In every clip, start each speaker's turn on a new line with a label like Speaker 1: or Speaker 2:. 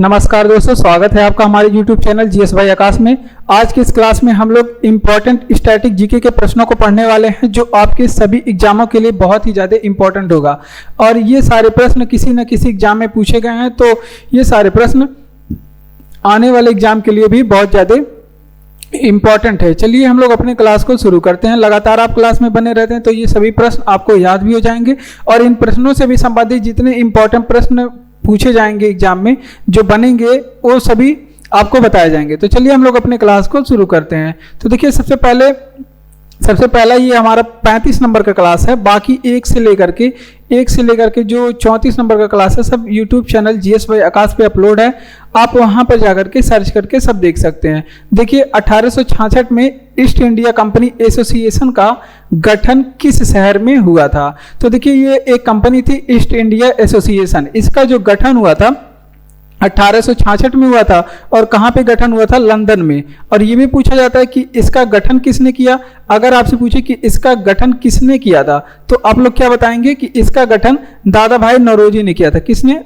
Speaker 1: नमस्कार दोस्तों, स्वागत है आपका हमारे YouTube चैनल जीएस भाई आकाश में। आज की इस क्लास में हम लोग इम्पोर्टेंट स्टैटिक जीके के प्रश्नों को पढ़ने वाले हैं जो आपके सभी एग्जामों के लिए बहुत ही ज़्यादा इम्पोर्टेंट होगा। और ये सारे प्रश्न किसी न किसी एग्जाम में पूछे गए हैं, तो ये सारे प्रश्न आने वाले एग्जाम के लिए भी बहुत ज़्यादा इम्पॉर्टेंट है। चलिए हम लोग अपने क्लास को शुरू करते हैं। लगातार आप क्लास में बने रहते हैं तो ये सभी प्रश्न आपको याद भी हो जाएंगे और इन प्रश्नों से भी संबंधित जितने इम्पोर्टेंट प्रश्न पूछे जाएंगे एग्जाम में जो बनेंगे वो सभी आपको बताए जाएंगे। तो चलिए हम लोग अपने क्लास को शुरू करते हैं। तो देखिए सबसे पहला ये हमारा 35 नंबर का क्लास है। बाकी एक से लेकर के जो 34 नंबर का क्लास है सब यूट्यूब चैनल जीएस भाई आकाश पे अपलोड है। आप वहां पर जाकर के सर्च करके सब देख सकते हैं। देखिए 1866 में ईस्ट इंडिया कंपनी एसोसिएशन का गठन किस शहर में हुआ था? तो देखिए ये एक कंपनी थी ईस्ट इंडिया एसोसिएशन। इसका जो गठन हुआ था 1866 में हुआ था। और कहाँ पे गठन हुआ था? लंदन में। और ये भी पूछा जाता है कि इसका गठन किसने किया। अगर आपसे पूछे कि इसका गठन किसने किया था तो आप लोग क्या बताएंगे कि इसका गठन दादा भाई नौरोजी ने किया था। किसने?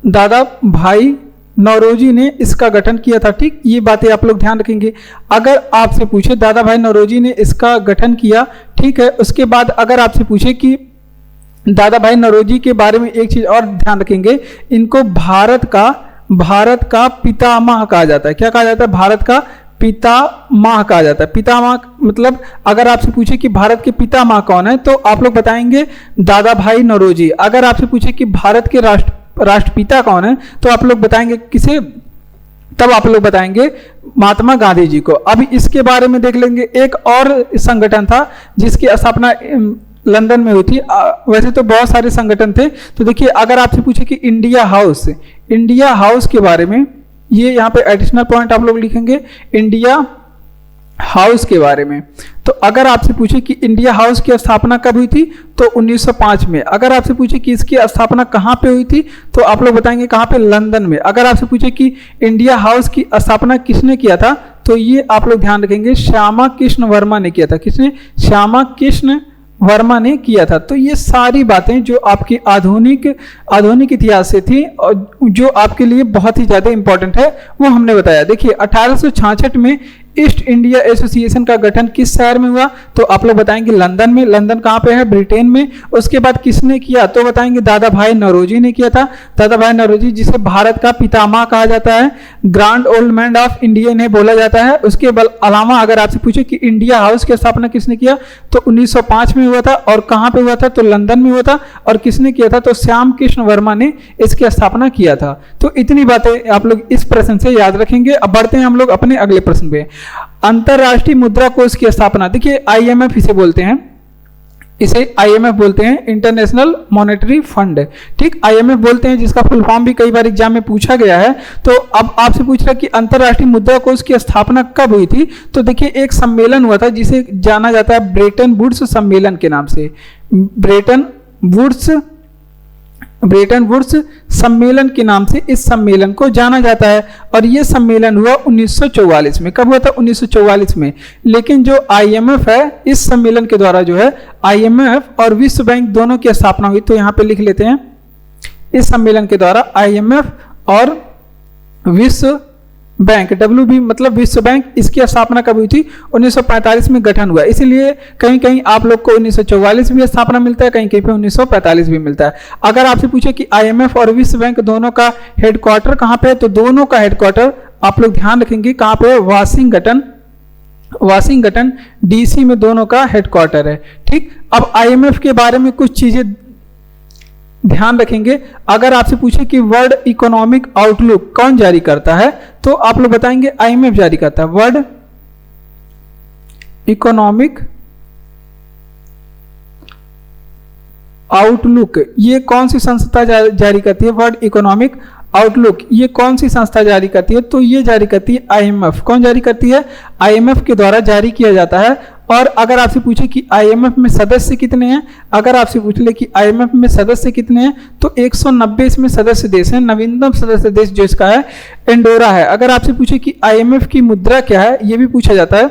Speaker 1: दादा भाई नौरोजी ने इसका गठन किया था। ठीक, ये बातें आप लोग ध्यान रखेंगे। अगर आपसे पूछे दादा भाई नौरोजी ने इसका गठन किया, ठीक है। उसके बाद अगर आपसे पूछे कि दादा भाई नौरोजी के बारे में एक चीज और ध्यान रखेंगे, इनको भारत का पितामह कहा जाता है। क्या कहा जाता है? भारत का पितामह कहा जाता है। पितामह मतलब अगर आपसे पूछे कि भारत के पितामह कौन है तो आप लोग बताएंगे दादा भाई नौरोजी। अगर आपसे पूछे कि भारत के राष्ट्रपिता कौन है तो आप लोग बताएंगे किसे? तब आप लोग बताएंगे महात्मा गांधी जी को। अभी इसके बारे में देख लेंगे। एक और संगठन था जिसकी स्थापना लंदन में हुई थी। वैसे तो बहुत सारे संगठन थे। तो देखिए अगर आपसे पूछे कि इंडिया हाउस के बारे में, ये यहाँ पे एडिशनल पॉइंट आप लोग लिखेंगे इंडिया हाउस के बारे में। तो अगर आपसे पूछे कि इंडिया हाउस की स्थापना कब हुई थी तो 1905 में। अगर आपसे पूछे कि इसकी स्थापना कहाँ पे हुई थी तो आप लोग बताएंगे कहाँ पे? लंदन में। अगर आपसे पूछे कि इंडिया हाउस की स्थापना किसने किया था तो ये आप लोग ध्यान रखेंगे श्यामा कृष्ण वर्मा ने किया था। किसने? श्यामा कृष्ण वर्मा ने किया था। तो ये सारी बातें जो आपकी आधुनिक इतिहास से थी और जो आपके लिए बहुत ही ज़्यादा इंपॉर्टेंट है वो हमने बताया। देखिए 1866 में ईस्ट इंडिया एसोसिएशन का गठन किस शहर में हुआ तो आप लोग बताएंगे लंदन में। लंदन कहाँ पे है? ब्रिटेन में। उसके बाद किसने किया तो बताएंगे दादा भाई नौरोजी ने किया था। दादा भाई नौरोजी जिसे भारत का पितामह कहा जाता है, grand old man of India इन्हें बोला जाता है। उसके अलावा अगर आपसे पूछे कि इंडिया हाउस की स्थापना किसने किया तो 1905 में हुआ था। और कहाँ पे हुआ था? तो लंदन में हुआ था। और किसने किया था? तो श्याम कृष्ण वर्मा ने इसकी स्थापना किया था। तो इतनी बातें आप लोग इस प्रश्न से याद रखेंगे। अब बढ़ते हैं हम लोग अपने अगले प्रश्न पे। अंतरराष्ट्रीय मुद्रा कोष की स्थापना, देखिए आईएमएफ इसे बोलते हैं, इंटरनेशनल मॉनेटरी फंड। ठीक, आईएमएफ बोलते हैं, जिसका फुल फॉर्म भी कई बार एग्जाम में पूछा गया है। तो अब आपसे पूछ रहा है कि अंतरराष्ट्रीय मुद्रा कोष की स्थापना कब हुई थी तो देखिए एक सम्मेलन हुआ था जिसे जाना जाता है ब्रेटन वुड्स सम्मेलन के नाम से। ब्रेटन वुड्स सम्मेलन के नाम से इस सम्मेलन को जाना जाता है। और यह सम्मेलन हुआ 1944 में। कब हुआ था? 1944 में। लेकिन जो आईएमएफ है इस सम्मेलन के द्वारा जो है आईएमएफ और विश्व बैंक दोनों की स्थापना हुई। तो यहाँ पे लिख लेते हैं इस सम्मेलन के द्वारा आईएमएफ और विश्व बैंक, WB मतलब विश्व बैंक, इसकी स्थापना कब हुई थी? 1945 में गठन हुआ। इसीलिए कहीं कहीं आप लोग को 1944 भी स्थापना मिलता है, कहीं कहीं पे 1945 भी मिलता है। अगर आपसे पूछे कि आईएमएफ और विश्व बैंक दोनों का हेडक्वार्टर कहाँ पे है तो दोनों का हेडक्वार्टर आप लोग ध्यान रखेंगे कहाँ पे है? वाशिंगटन DC में दोनों का हेडक्वार्टर है। ठीक, अब आईएमएफ के बारे में कुछ चीजें ध्यान रखेंगे। अगर आपसे पूछे कि वर्ल्ड इकोनॉमिक आउटलुक कौन जारी करता है तो आप लोग बताएंगे आईएमएफ जारी करता है। वर्ल्ड इकोनॉमिक आउटलुक ये कौन सी संस्था जारी करती है? वर्ल्ड इकोनॉमिक आउटलुक ये कौन सी संस्था जारी करती है तो ये जारी करती है आईएमएफ। कौन जारी करती है? आईएमएफ के द्वारा जारी किया जाता है। और अगर आपसे पूछे कि आईएमएफ में सदस्य कितने हैं, अगर आपसे पूछ ले कि आईएमएफ में सदस्य कितने हैं तो 190 इसमें सदस्य देश हैं। नवीनतम सदस्य देश जो इसका है एंडोरा है। अगर आपसे पूछे कि आईएमएफ की मुद्रा क्या है ये भी पूछा जाता है।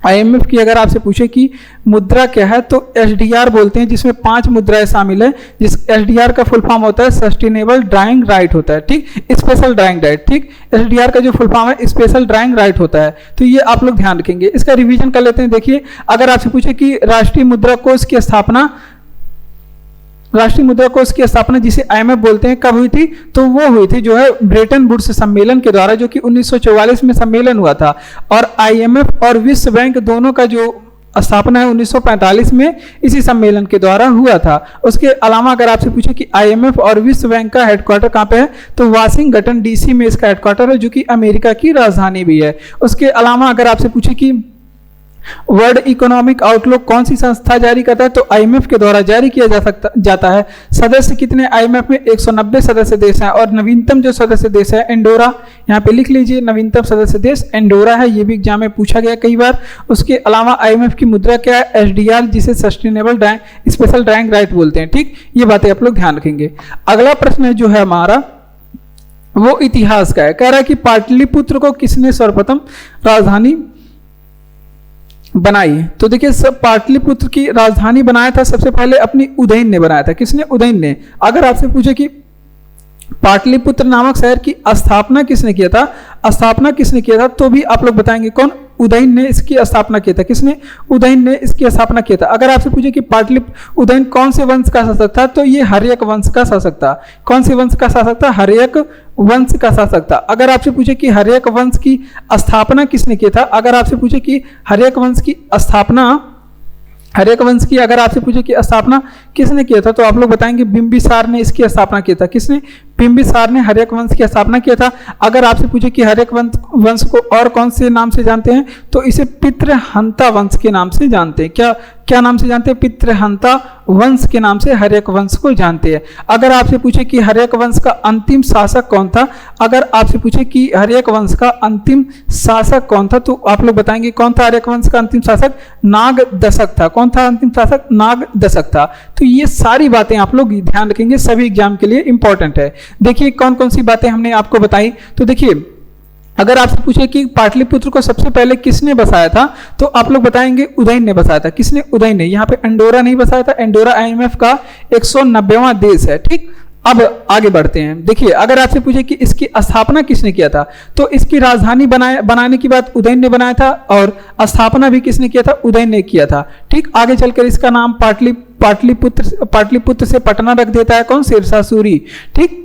Speaker 1: आईएमएफ की अगर आपसे पूछे कि मुद्रा क्या है तो एसडीआर बोलते हैं, जिसमें 5 मुद्राएं शामिल है। जिस एसडीआर का फुल फॉर्म होता है सस्टेनेबल ड्राइंग राइट होता है, ठीक, स्पेशल ड्राइंग राइट, ठीक, एसडीआर का जो फुल फॉर्म है स्पेशल ड्राइंग राइट होता है। तो ये आप लोग ध्यान रखेंगे। इसका रिवीजन कर लेते हैं। देखिए, अगर आपसे पूछे कि राष्ट्रीय मुद्रा कोष की स्थापना जिसे आईएमएफ बोलते हैं कब हुई थी, तो वो हुई थी जो है ब्रेटन वुड्स सम्मेलन के द्वारा, जो कि 1944 में सम्मेलन हुआ था। और आईएमएफ और विश्व बैंक दोनों का जो स्थापना है 1945 में इसी सम्मेलन के द्वारा हुआ था। उसके अलावा अगर आपसे पूछे कि आईएमएफ और विश्व बैंक का हेडक्वार्टर कहाँ पे है, तो वाशिंगटन डीसी में इसका हेडक्वार्टर है, जो कि अमेरिका की राजधानी भी है। उसके अलावा अगर आपसे पूछे कि वर्ल्ड इकोनॉमिक आउटलुक कौन सी संस्था जारी करता है, तो आईएमएफ के द्वारा जारी किया जाता है। सदस्य कितने आईएमएफ में 190 सदस्य देश हैं। और नवीनतम जो सदस्य देश है एंडोरा, यहाँ पे लिख लीजिए, नवीनतम सदस्य देश एंडोरा है। ये भी एग्जाम में पूछा गया कई बार। उसके अलावा आईएमएफ की मुद्रा क्या है, एसडीआर, जिसे सस्टेनेबल स्पेशल ड्राइंग राइट बोलते हैं, ठीक। ये बातें आप लोग ध्यान रखेंगे। अगला प्रश्न जो है हमारा वो इतिहास का है। कह रहा है कि पाटलिपुत्र को किसने सर्वप्रथम राजधानी बनाई। तो देखिए, सब पाटलिपुत्र की राजधानी बनाया था सबसे पहले अपनी उदयन ने बनाया था। किसने? उदयन ने। अगर आपसे पूछे कि पाटलिपुत्र नामक शहर की स्थापना किसने किया था, तो भी आप लोग बताएंगे कौन? उदयन ने इसकी स्थापना किया था। किसने? उदयन ने इसकी स्थापना किया था। अगर आपसे पूछे कि उदयन कौन से वंश का शासक था, तो ये हर्यक वंश का शासक था। कौन से वंश का शासक था? हर्यक वंश का शासक था। अगर आपसे पूछे कि हर्यक वंश की स्थापना किसने किया था, अगर आपसे पूछे कि हर्यक वंश की अगर आपसे पूछे कि स्थापना किसने किया था, तो आप लोग बताएंगे बिंबिसार ने इसकी स्थापना किया था। किसने? बिंबिसार ने हर्यक वंश की स्थापना किया था। अगर आपसे पूछे कि हर्यक वंश को और कौन से नाम से जानते हैं, तो इसे पितृहंता वंश के नाम से जानते हैं। क्या नाम से जानते हैं? पितृहंता वंश के नाम से हर्यक वंश को जानते हैं। अगर आपसे पूछे कि हर्यक वंश का अंतिम शासक कौन था, अगर आपसे पूछे कि हर्यक वंश का अंतिम शासक कौन था, तो आप लोग बताएंगे कौन था हर्यक वंश का अंतिम शासक? नागदशक था। कौन था अंतिम शासक? नागदशक था। तो ये सारी बातें आप लोग ध्यान रखेंगे, सभी एग्जाम के लिए इंपॉर्टेंट है। देखिए कौन कौन सी बातें हमने आपको बताई। तो देखिए, अगर आपसे पूछे कि पाटलिपुत्र को सबसे पहले किसने बसाया था, तो आप लोग बताएंगे उदयन ने बसाया था। किसने? उदयन ने। यहाँ पे एंडोरा नहीं बसाया था। एंडोरा आईएमएफ का 190वां देश है, ठीक। अब आगे बढ़ते हैं। देखिए, अगर आपसे पूछे कि इसकी स्थापना किसने किया था, तो इसकी राजधानी बनाने की बात उदयन ने बनाया था, और स्थापना भी किसने किया था? उदयन ने किया था, ठीक। आगे चलकर इसका नाम पाटलिपुत्र से पटना रख देता है कौन? शेरशाह सूरी, ठीक।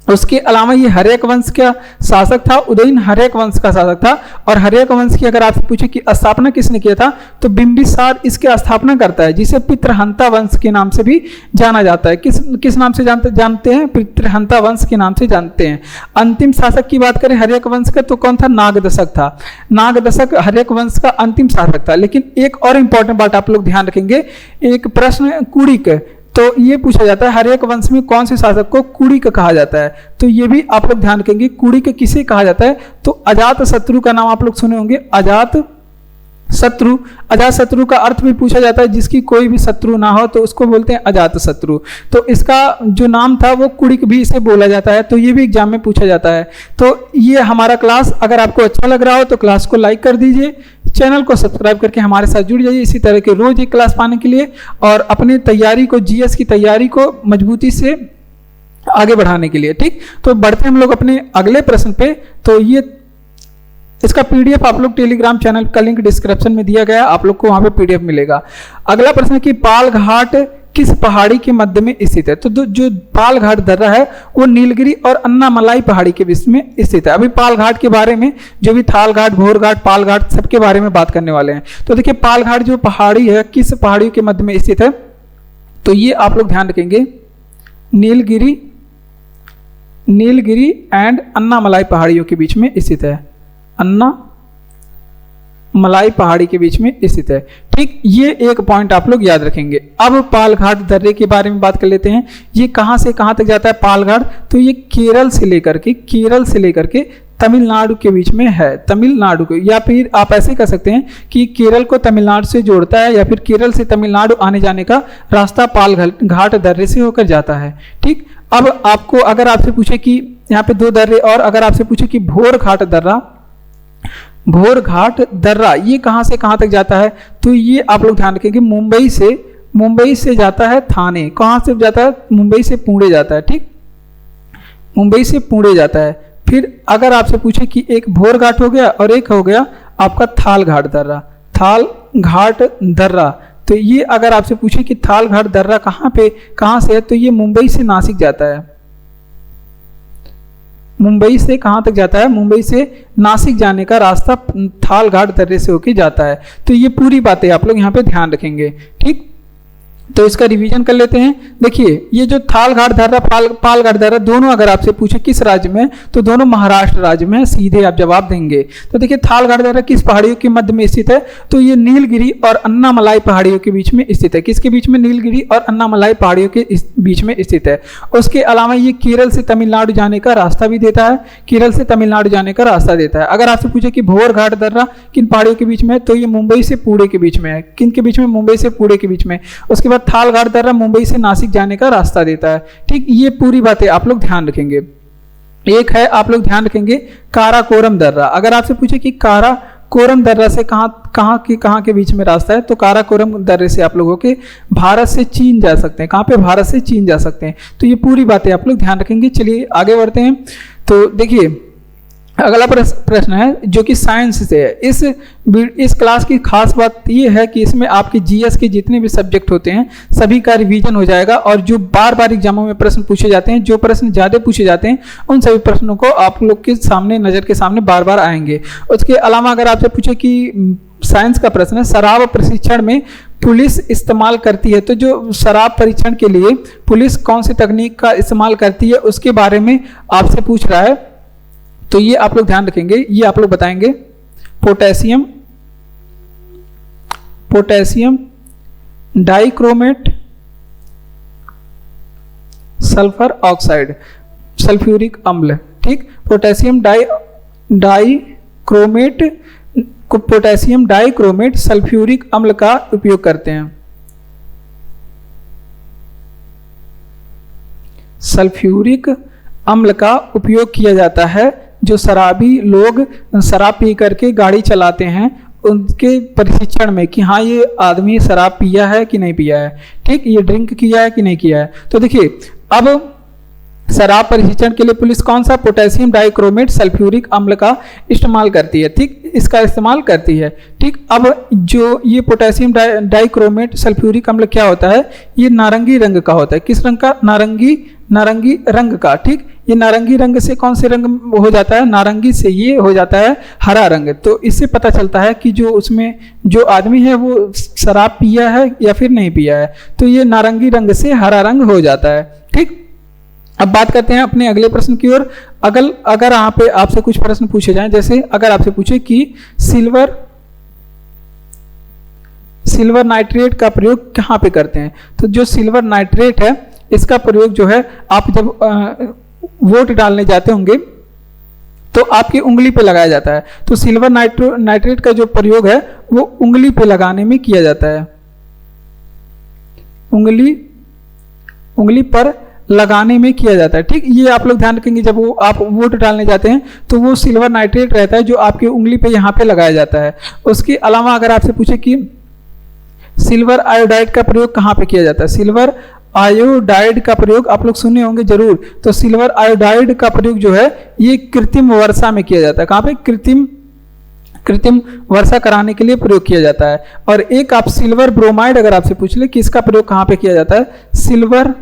Speaker 1: उसके अलावा ये हर्यक वंश का शासक था। उदयन हर्यक वंश का शासक था। और हर्यक वंश की अगर आपसे पूछे कि स्थापना किसने किया था, तो बिंबिसार इसकी स्थापना करता है, जिसे पितृहंता वंश के नाम से भी जाना जाता है। किस नाम से जानते हैं? पितृहंता वंश के नाम से जानते हैं। अंतिम शासक की बात करें हर्यक वंश का, तो कौन था? नागदशक था। नागदशक हर्यक वंश का अंतिम शासक था। लेकिन एक और इंपॉर्टेंट बात आप लोग ध्यान रखेंगे, एक प्रश्न कुड़िक, तो ये पूछा जाता है हर्यक वंश में कौन से शासक को कुड़िक कहा जाता है, तो ये भी आप लोग ध्यान रखेंगे। कुड़िक किसे कहा जाता है, तो अजातशत्रु का नाम आप लोग सुने होंगे, अजातशत्रु। अजातशत्रु का अर्थ भी पूछा जाता है, जिसकी कोई भी शत्रु ना हो तो उसको बोलते हैं अजातशत्रु। तो इसका जो नाम था वो कुड़िक भी इसे बोला जाता है। तो ये भी एग्जाम में पूछा जाता है। तो ये हमारा क्लास अगर आपको अच्छा लग रहा हो तो क्लास को लाइक कर दीजिए, चैनल को सब्सक्राइब करके हमारे साथ जुड़ जाइए इसी तरह के रोज एक क्लास पाने के लिए, और अपने तैयारी को, जीएस की तैयारी को मजबूती से आगे बढ़ाने के लिए, ठीक। तो बढ़ते हम लोग अपने अगले प्रश्न पे। तो ये इसका पीडीएफ आप लोग टेलीग्राम चैनल का लिंक डिस्क्रिप्शन में दिया गया, आप लोग को वहां पे पीडीएफ मिलेगा। अगला प्रश्न है कि पाल घाट किस पहाड़ी के मध्य में स्थित है, तो जो पाल घाट दर्रा है वो नीलगिरी और अन्नामलाई पहाड़ी के बीच में स्थित है। अभी पाल घाट के बारे में, जो भी थाल घाट, भोर घाट, पाल घाट, सबके बारे में बात करने वाले हैं। तो देखिए, पाल घाट जो पहाड़ी है किस पहाड़ियों के मध्य में स्थित है, तो ये आप लोग ध्यान रखेंगे, नीलगिरी एंड अन्नामलाई पहाड़ियों के बीच में स्थित है। अन्नामलाई पहाड़ी के बीच में स्थित है, ठीक। ये एक पॉइंट आप लोग याद रखेंगे। अब पाल घाट दर्रे के बारे में बात कर लेते हैं। ये कहां से कहां तक जाता है पाल घाट, तो ये केरल से लेकर के तमिलनाडु के बीच में है। तमिलनाडु को, या फिर आप ऐसे कह सकते हैं कि केरल को तमिलनाडु से जोड़ता है, या फिर केरल से तमिलनाडु आने जाने का रास्ता पाल घाट दर्रे से होकर जाता है, ठीक। अब आपको अगर आपसे पूछे कि यहाँ पे 2 दर्रे, और अगर आपसे पूछे कि भोर घाट दर्रा भोर घाट दर्रा ये कहाँ से कहाँ तक जाता है? तो ये आप लोग ध्यान रखेंगे मुंबई से जाता है थाने। कहाँ से जाता है? मुंबई से पुणे जाता है। ठीक, मुंबई से पुणे जाता है। फिर अगर आपसे पूछे कि एक भोर घाट हो गया और एक हो गया आपका थाल घाट दर्रा, थाल घाट दर्रा। तो ये अगर आपसे पूछे कि थाल घाट दर्रा कहाँ से है, तो ये मुंबई से नासिक जाता है। मुंबई से कहाँ तक जाता है? मुंबई से नासिक जाने का रास्ता थाल घाट दर्रे से होके जाता है। तो ये पूरी बातें आप लोग यहाँ पे ध्यान रखेंगे। ठीक, तो इसका रिवीजन कर लेते हैं। देखिए ये जो थाल घाट दर्रा पाल घाट दर्रा दोनों अगर आपसे पूछे किस राज्य में, तो दोनों महाराष्ट्र राज्य में, सीधे आप जवाब देंगे। तो देखिए थाल घाट दर्रा किस पहाड़ियों के मध्य में स्थित है? तो ये नीलगिरी और अन्नामलाई पहाड़ियों के बीच में स्थित है। किसके बीच में? नीलगिरी और अन्नामलाई पहाड़ियों के बीच में स्थित है। उसके अलावा ये केरल से तमिलनाडु जाने का रास्ता भी देता है, केरल से तमिलनाडु जाने का रास्ता देता है। अगर आपसे पूछे कि भोर घाट दर्रा किन पहाड़ियों के बीच में है, तो ये मुंबई से पुणे के बीच में है। किन के बीच में? मुंबई से पुणे के बीच में। उसके बाद थाल घाट दर्रा मुंबई से नासिक जाने का रास्ता देता है। ठीक, ये पूरी बातें आप लोग ध्यान रखेंगे। एक है आप लोग ध्यान रखेंगे काराकोरम दर्रा। अगर आपसे पूछे कि काराकोरम दर्रा से कहाँ के बीच में रास्ता है, तो काराकोरम दर्रे से आप लोगों के भारत से चीन जा सकते हैं। कहाँ पे? भारत से चीन जा सकते हैं। तो ये पूरी बातें आप लोग ध्यान रखेंगे। चलिए आगे बढ़ते हैं। तो देखिए अगला प्रश्न है जो कि साइंस से है। इस क्लास की खास बात ये है कि इसमें आपके जीएस के जितने भी सब्जेक्ट होते हैं सभी का रिवीजन हो जाएगा, और जो बार बार एग्जामों में प्रश्न पूछे जाते हैं, जो प्रश्न ज़्यादा पूछे जाते हैं, उन सभी प्रश्नों को आप लोग के सामने नज़र के सामने बार बार आएंगे। उसके अलावा अगर आपसे पूछे कि साइंस का प्रश्न है शराब प्रशिक्षण में पुलिस इस्तेमाल करती है, तो जो शराब परीक्षण के लिए पुलिस कौन सी तकनीक का इस्तेमाल करती है उसके बारे में आपसे पूछ रहा है। तो ये आप लोग ध्यान रखेंगे, ये आप लोग बताएंगे। Potassium dichromate, sulphur oxide, sulphuric अम्ल। ठीक, पोटेशियम डाइक्रोमेट सल्फ्यूरिक अम्ल का उपयोग करते हैं। सल्फ्यूरिक अम्ल का उपयोग किया जाता है जो शराबी लोग शराब पी करके गाड़ी चलाते हैं उनके प्रशिक्षण में, कि हाँ ये आदमी शराब पिया है कि नहीं पिया है। ठीक, ये ड्रिंक किया है कि नहीं किया है। तो देखिए अब शराब परीक्षण के लिए पुलिस कौन सा पोटेशियम डाइक्रोमेट सल्फ्यूरिक अम्ल का इस्तेमाल करती है। ठीक, इसका इस्तेमाल करती है। ठीक, अब जो ये पोटेशियम डाइक्रोमेट सल्फ्यूरिक अम्ल क्या होता है? ये नारंगी रंग का होता है। किस रंग का? नारंगी रंग का। ठीक, ये नारंगी रंग से कौन से रंग हो जाता है? नारंगी से ये हो जाता है हरा रंग। तो इससे पता चलता है कि जो उसमें जो आदमी है वो शराब पिया है या फिर नहीं पिया है। तो ये नारंगी रंग से हरा रंग हो जाता है। ठीक, अब बात करते हैं अपने अगले प्रश्न की ओर। अगर यहाँ पे आपसे कुछ प्रश्न पूछे जाएं, जैसे अगर आपसे पूछे कि सिल्वर नाइट्रेट का प्रयोग कहाँ पे करते हैं, तो जो सिल्वर नाइट्रेट है इसका प्रयोग जो है आप जब वोट डालने जाते होंगे तो आपकी उंगली पे लगाया जाता है। तो सिल्वर नाइट्रेट का जो प्रयोग है वो उंगली पे लगाने में किया जाता है। उंगली पर लगाने में किया जाता है। ठीक, ये आप लोग ध्यान रखेंगे। जब आप वोट डालने जाते हैं तो वो सिल्वर नाइट्रेट रहता है जो आपकी उंगली पे यहाँ पे लगाया जाता है। उसके अलावा अगर आपसे पूछे कि सिल्वर आयोडाइड का प्रयोग कहाँ पे किया जाता है, सिल्वर आयोडाइड का प्रयोग आप लोग सुने होंगे जरूर। तो सिल्वर आयोडाइड का प्रयोग जो है ये कृत्रिम वर्षा में किया जाता है। कहाँ पे? कृत्रिम वर्षा कराने के लिए प्रयोग किया जाता है। और एक आप सिल्वर ब्रोमाइड अगर आपसे पूछ ले कि इसका प्रयोग कहाँ पे किया जाता है, सिल्वर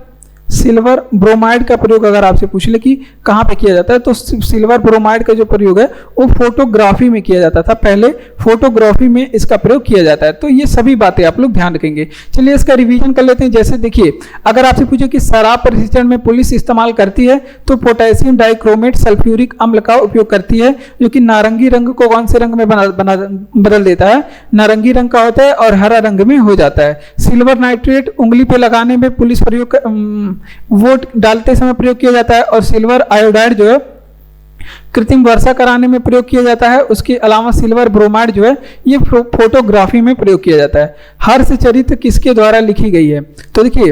Speaker 1: ब्रोमाइड का प्रयोग अगर आपसे पूछ ले कि कहाँ पे किया जाता है, तो सिल्वर ब्रोमाइड का जो प्रयोग है वो फोटोग्राफी में किया जाता था। पहले फोटोग्राफी में इसका प्रयोग किया जाता है। तो ये सभी बातें आप लोग ध्यान रखेंगे। चलिए इसका रिवीजन कर लेते हैं। जैसे देखिए अगर आपसे पूछे कि शराब परीक्षण में पुलिस इस्तेमाल करती है तो पोटेशियम डाइक्रोमेट सल्फ्यूरिक अम्ल का उपयोग करती है, जो कि नारंगी रंग को कौन से रंग में बदल देता है? नारंगी रंग का होता है और हरा रंग में हो जाता है। सिल्वर नाइट्रेट उंगली पे लगाने में पुलिस प्रयोग वोट डालते समय प्रयोग किया जाता है। और सिल्वर आयोडाइड जो है कृत्रिम वर्षा कराने में प्रयोग किया जाता है। उसके अलावा सिल्वर ब्रोमाइड जो है ये फोटोग्राफी में प्रयोग किया जाता है। हर्षचरित किसके द्वारा लिखी गई है? तो देखिए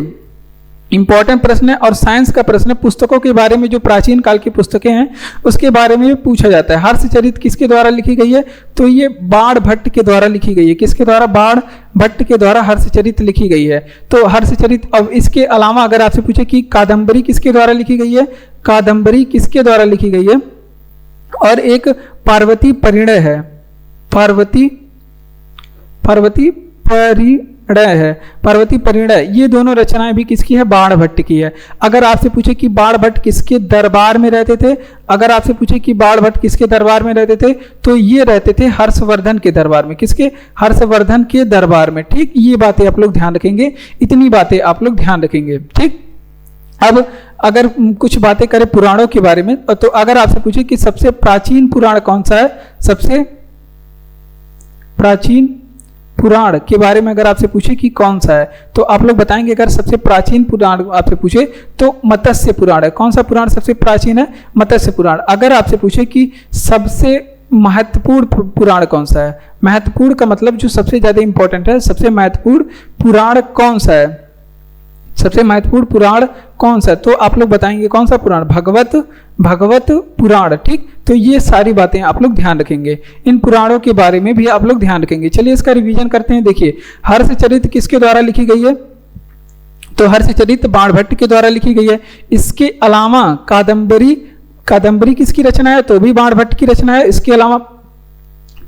Speaker 1: इंपॉर्टेंट प्रश्न है और साइंस का प्रश्न है। पुस्तकों के बारे में जो प्राचीन काल की पुस्तकें हैं उसके बारे में पूछा जाता है। हर्षचरित किसके द्वारा लिखी गई है? तो ये बाणभट्ट के द्वारा लिखी गई है। किसके द्वारा? बाणभट्ट के द्वारा हर्षचरित लिखी गई है। तो हर्षचरित। अब इसके अलावा अगर आपसे पूछे कि कादम्बरी किसके द्वारा लिखी गई है? कादम्बरी किसके द्वारा लिखी गई है? और एक पार्वती परिणय है। पार्वती परिणय है। पार्वती परिणय, ये दोनों रचनाएं भी किसकी है? बाणभट्ट की है। अगर आपसे पूछे कि बाणभट्ट किसके दरबार में रहते थे, अगर आपसे पूछे कि बाणभट्ट किसके दरबार में रहते थे, तो ये रहते थे हर्षवर्धन के दरबार में। किसके? हर्षवर्धन के दरबार में। ठीक, ये बातें आप लोग ध्यान रखेंगे, इतनी बातें आप लोग ध्यान रखेंगे। ठीक, अब अगर कुछ बातें करें पुराणों के बारे में, तो अगर आपसे पूछे कि सबसे प्राचीन पुराण कौन सा है, सबसे प्राचीन पुराण के बारे में अगर आपसे पूछे कि कौन सा है, तो आप लोग बताएंगे। अगर सबसे प्राचीन पुराण आपसे पूछे तो मत्स्य पुराण है। कौन सा पुराण सबसे प्राचीन है? मत्स्य पुराण। अगर आपसे पूछे कि सबसे महत्वपूर्ण पुराण कौन सा है, महत्वपूर्ण का मतलब जो सबसे ज्यादा इंपॉर्टेंट है, सबसे महत्वपूर्ण पुराण कौन सा है, सबसे महत्वपूर्ण पुराण कौन सा है, तो आप लोग बताएंगे कौन सा पुराण? भगवत पुराण। ठीक, तो ये सारी बातें आप लोग ध्यान रखेंगे, इन पुराणों के बारे में भी आप लोग ध्यान रखेंगे। चलिए इसका रिवीजन करते हैं। देखिए, हर्षचरित किसके द्वारा लिखी गई है? तो हर्षचरित बाणभट्ट के द्वारा लिखी गई है। इसके अलावा कादम्बरी किसकी रचना है? तो भी बाणभट्ट की रचना है। इसके अलावा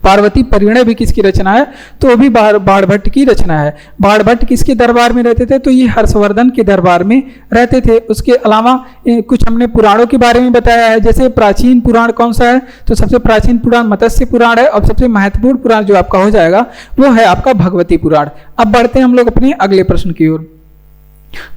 Speaker 1: पार्वती परिणय भी किसकी रचना है? तो भी बाणभट्ट की रचना है। बाणभट्ट किसके दरबार में रहते थे? तो ये हर्षवर्धन के दरबार में रहते थे। उसके अलावा कुछ हमने पुराणों के बारे में बताया है, जैसे प्राचीन पुराण कौन सा है? तो सबसे प्राचीन पुराण मत्स्य पुराण है, और सबसे महत्वपूर्ण पुराण जो आपका हो जाएगा वो है आपका भगवती पुराण। अब बढ़ते हैं हम लोग अपने अगले प्रश्न की ओर।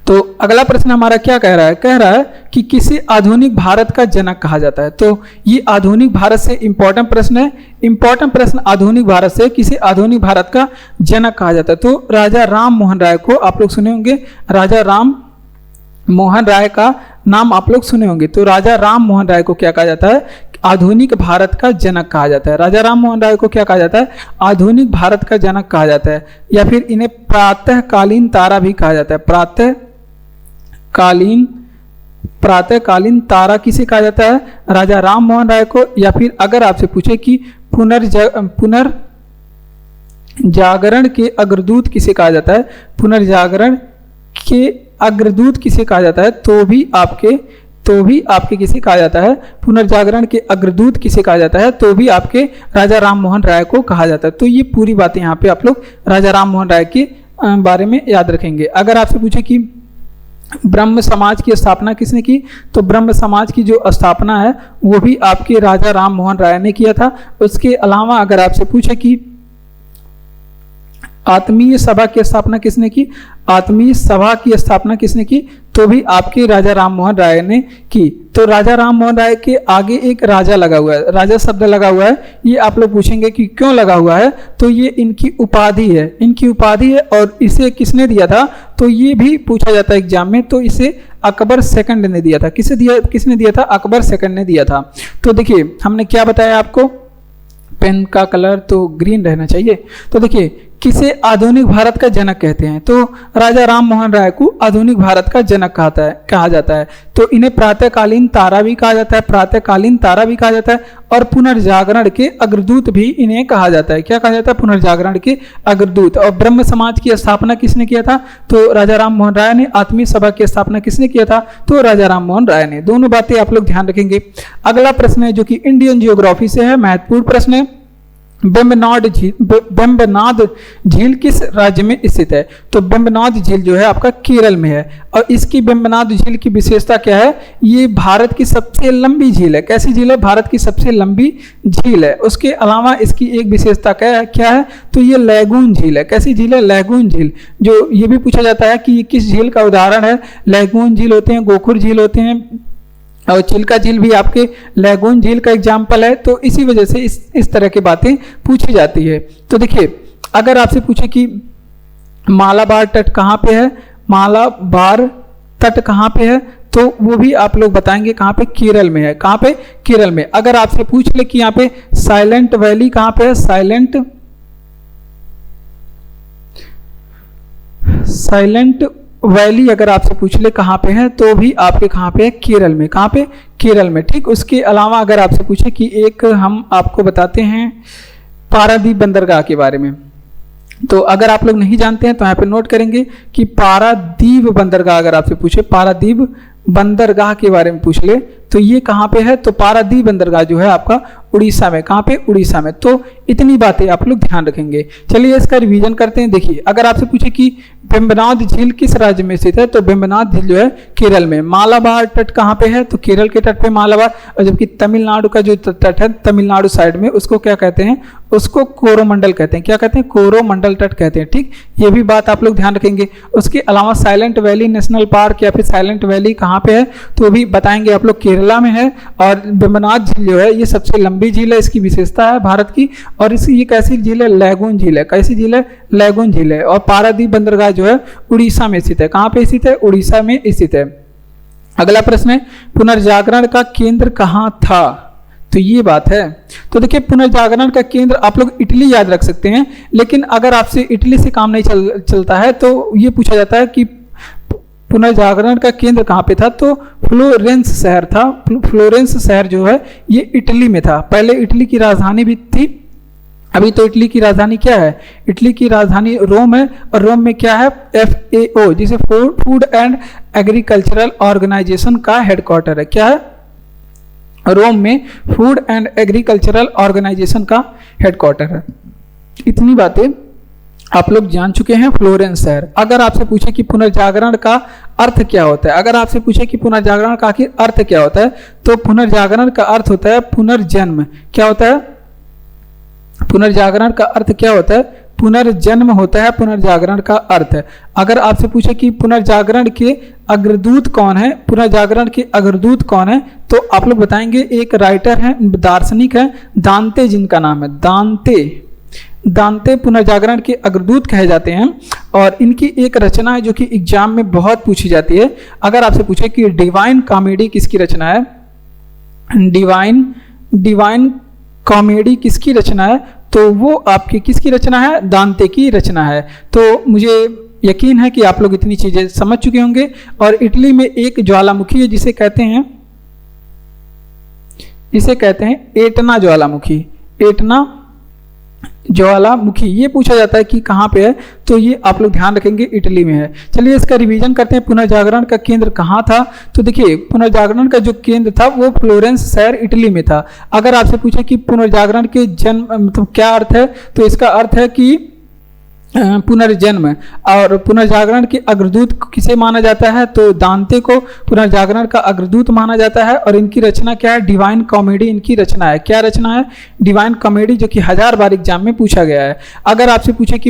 Speaker 1: तो अगला प्रश्न हमारा क्या कह रहा है? कह रहा है कि किसे आधुनिक भारत का जनक कहा जाता है। तो ये आधुनिक भारत से इंपॉर्टेंट प्रश्न है। इंपॉर्टेंट प्रश्न आधुनिक भारत से किसे आधुनिक भारत का जनक कहा जाता है? तो राजा राम मोहन राय को आप लोग सुने होंगे। राजा राम मोहन राय का नाम आप लोग सुने होंगे। तो राजा राम मोहन राय को क्या कहा जाता है? आधुनिक भारत का जनक कहा जाता है। राजा राम मोहन राय को क्या कहा जाता है? आधुनिक भारत का जनक कहा जाता है। या फिर इन्हें प्रातःकालीन तारा भी कहा जाता है। प्रातःकालीन तारा किसे कहा जाता है? राजा राम मोहन राय को। या फिर अगर आपसे पूछे कि पुनर्जागरण के अग्रदूत किसे कहा जाता है? पुनर्जागरण के अग्रदूत किसे कहा जाता है? तो भी आपके किसे कहा जाता है? पुनर्जागरण के अग्रदूत किसे कहा जाता है? तो भी आपके राजा राम मोहन राय को कहा जाता है। तो ये पूरी बातें यहाँ पे आप लोग राजा राम मोहन राय के बारे में याद रखेंगे। अगर आपसे पूछे कि ब्रह्म समाज की स्थापना किसने की? तो ब्रह्म समाज की जो स्थापना है वो भी आपके राजा राम मोहन राय ने किया था। उसके अलावा अगर आपसे पूछे कि आत्मीय सभा की स्थापना किसने की? आत्मीय सभा की स्थापना किसने की? तो भी आपके राजा राम मोहन राय ने की। तो राजा राम मोहन राय के आगे एक राजा लगा हुआ है, राजा शब्द लगा हुआ है। ये आप लोग पूछेंगे कि क्यों लगा हुआ है? तो ये इनकी उपाधि है, इनकी उपाधि है। और इसे किसने दिया था? तो ये भी पूछा जाता है एग्जाम में। तो इसे अकबर सेकंड ने दिया था। किसने दिया था? अकबर सेकंड ने दिया था। तो देखिए हमने क्या बताया आपको, पेन का कलर तो ग्रीन रहना चाहिए। तो देखिए किसे आधुनिक भारत का जनक कहते हैं? तो राजा राम मोहन राय को आधुनिक भारत का जनक कहा जाता है। तो इन्हें प्रातःकालीन तारा भी कहा जाता है, प्रातःकालीन तारा भी कहा जाता है, और पुनर्जागरण के अग्रदूत भी इन्हें कहा जाता है। क्या कहा जाता है? पुनर्जागरण के अग्रदूत। और ब्रह्म समाज की स्थापना किसने किया था? तो राजा राम मोहन राय ने। आत्मीय सभा की स्थापना किसने किया था? तो राजा राम मोहन राय ने। दोनों बातें आप लोग ध्यान रखेंगे। अगला प्रश्न है जो कि इंडियन जियोग्राफी से है, महत्वपूर्ण प्रश्न है। बेम्बनाद झील किस राज्य में स्थित है? तो बेम्बनाद झील जो है आपका केरल में है। और इसकी बेम्बनाद झील की विशेषता क्या है? ये भारत की सबसे लंबी झील है। कैसी झील है? भारत की सबसे लंबी झील है। उसके अलावा इसकी एक विशेषता क्या है? तो ये लैगून झील है। कैसी झील है? लैगून झील। जो ये भी पूछा जाता है कि ये किस झील का उदाहरण है? लैगून झील होते हैं, गोखुर झील होते हैं, और चिल्का झील भी आपके लैगून झील का एग्जाम्पल है। तो इसी वजह से इस तरह की बातें पूछी जाती है। तो देखिए अगर आपसे पूछे कि मालाबार तट कहाँ पे है, मालाबार तट कहाँ पे है, तो वो भी आप लोग बताएंगे कहाँ पे? केरल में है। कहाँ पे? केरल में। अगर आपसे पूछ ले कि यहाँ पे साइलेंट वैली कहाँ पे है, साइलेंट वैली अगर आपसे पूछ ले कहाँ पे है, तो भी आपके कहाँ पे है, केरल में। कहाँ पे? केरल में। ठीक, उसके अलावा अगर आपसे पूछे कि एक हम आपको बताते हैं पारादीप बंदरगाह के बारे में, तो अगर आप लोग नहीं जानते हैं तो यहाँ पे नोट करेंगे कि पारादीप बंदरगाह अगर आपसे पूछे, पारादीप बंदरगाह के बारे में पूछ ले तो ये कहाँ पे है, तो पारादीप बंदरगाह जो है आपका उड़ीसा में। कहाँ पे? उड़ीसा में। तो इतनी बातें आप लोग ध्यान रखेंगे। चलिए इसका रिवीजन करते हैं। देखिए, अगर आपसे पूछे कि वेम्बनाड झील किस राज्य में स्थित है, तो वेम्बनाड झील जो है केरल में। मालाबार तट कहाँ पे है, तो केरल के तट पे मालाबार। और जबकि तमिलनाडु का जो तट है, तमिलनाडु साइड में, उसको क्या कहते हैं, उसको कोरोमंडल कहते हैं। क्या कहते हैं? कोरोमंडल तट कहते हैं। ठीक, ये भी बात आप लोग ध्यान रखेंगे। उसके अलावा साइलेंट वैली नेशनल पार्क या फिर साइलेंट वैली कहाँ पे है, तो भी बताएंगे आप लोग, केरला में है। और वेम्बनाड झील जो है ये सबसे लंबी झील है, इसकी विशेषता है भारत की। और इसकी ये कैसी झील है? लैगून झील है। कैसी झील है? लैगून झील है। और पारादीप बंदरगाह जो है उड़ीसा में स्थित है। कहाँ पे स्थित है? उड़ीसा में स्थित है। अगला प्रश्न है, पुनर्जागरण का केंद्र कहाँ था, तो ये बात है। तो देखिए, पुनर्जागरण का केंद्र आप लोग इटली याद रख सकते हैं, लेकिन अगर आपसे इटली से काम नहीं चलता है तो ये पूछा जाता है कि पुनर्जागरण का केंद्र कहाँ पे था, तो फ्लोरेंस शहर था। फ्लोरेंस शहर जो है ये इटली में था। पहले इटली की राजधानी भी थी, अभी तो इटली की राजधानी क्या है, इटली की राजधानी रोम है। और रोम में क्या है? FAO, जिसे फूड एंड एग्रीकल्चरल ऑर्गेनाइजेशन का हेडक्वार्टर है। क्या है? रोम में फूड एंड एग्रीकल्चरल ऑर्गेनाइजेशन का हेडक्वार्टर है। इतनी बातें आप लोग जान चुके हैं। फ्लोरेंस शहर। अगर आपसे पूछे कि पुनर्जागरण का अर्थ क्या होता है, अगर आपसे पूछे कि पुनर्जागरण का आखिर अर्थ क्या होता है, तो पुनर्जागरण का अर्थ होता है पुनर्जन्म। क्या होता है? पुनर्जागरण का अर्थ क्या होता है? पुनर्जन्म होता है पुनर्जागरण का अर्थ। अगर आपसे पूछे कि पुनर्जागरण के अग्रदूत कौन है, पुनर्जागरण के अग्रदूत कौन है, तो आप लोग बताएंगे एक राइटर है, दार्शनिक है, दांते, जिनका नाम है दांते पुनर्जागरण के अग्रदूत कहे जाते हैं। और इनकी एक रचना है जो कि एग्जाम में बहुत पूछी जाती है। अगर आपसे पूछे कि डिवाइन कॉमेडी किसकी रचना है, डिवाइन कॉमेडी किसकी रचना है, तो वो आपकी किसकी रचना है? दांते की रचना है। तो मुझे यकीन है कि आप लोग इतनी चीजें समझ चुके होंगे। और इटली में एक ज्वालामुखी है जिसे कहते हैं एटना ज्वालामुखी। एटना ज्वालामुखी, ये पूछा जाता है कि कहाँ पे है, तो ये आप लोग ध्यान रखेंगे, इटली में है। चलिए इसका रिवीजन करते हैं। पुनर्जागरण का केंद्र कहाँ था, तो देखिए पुनर्जागरण का जो केंद्र था वो फ्लोरेंस शहर इटली में था। अगर आपसे पूछे कि पुनर्जागरण के जन्म मतलब क्या अर्थ है, तो इसका अर्थ है कि पुनर्जन्म। और पुनर्जागरण के अग्रदूत किसे माना जाता है, तो दांते को पुनर्जागरण का अग्रदूत माना जाता है। और इनकी रचना क्या है? डिवाइन कॉमेडी इनकी रचना है। क्या रचना है? डिवाइन कॉमेडी, जो कि 1000 बार एग्जाम में पूछा गया है। अगर आपसे पूछे कि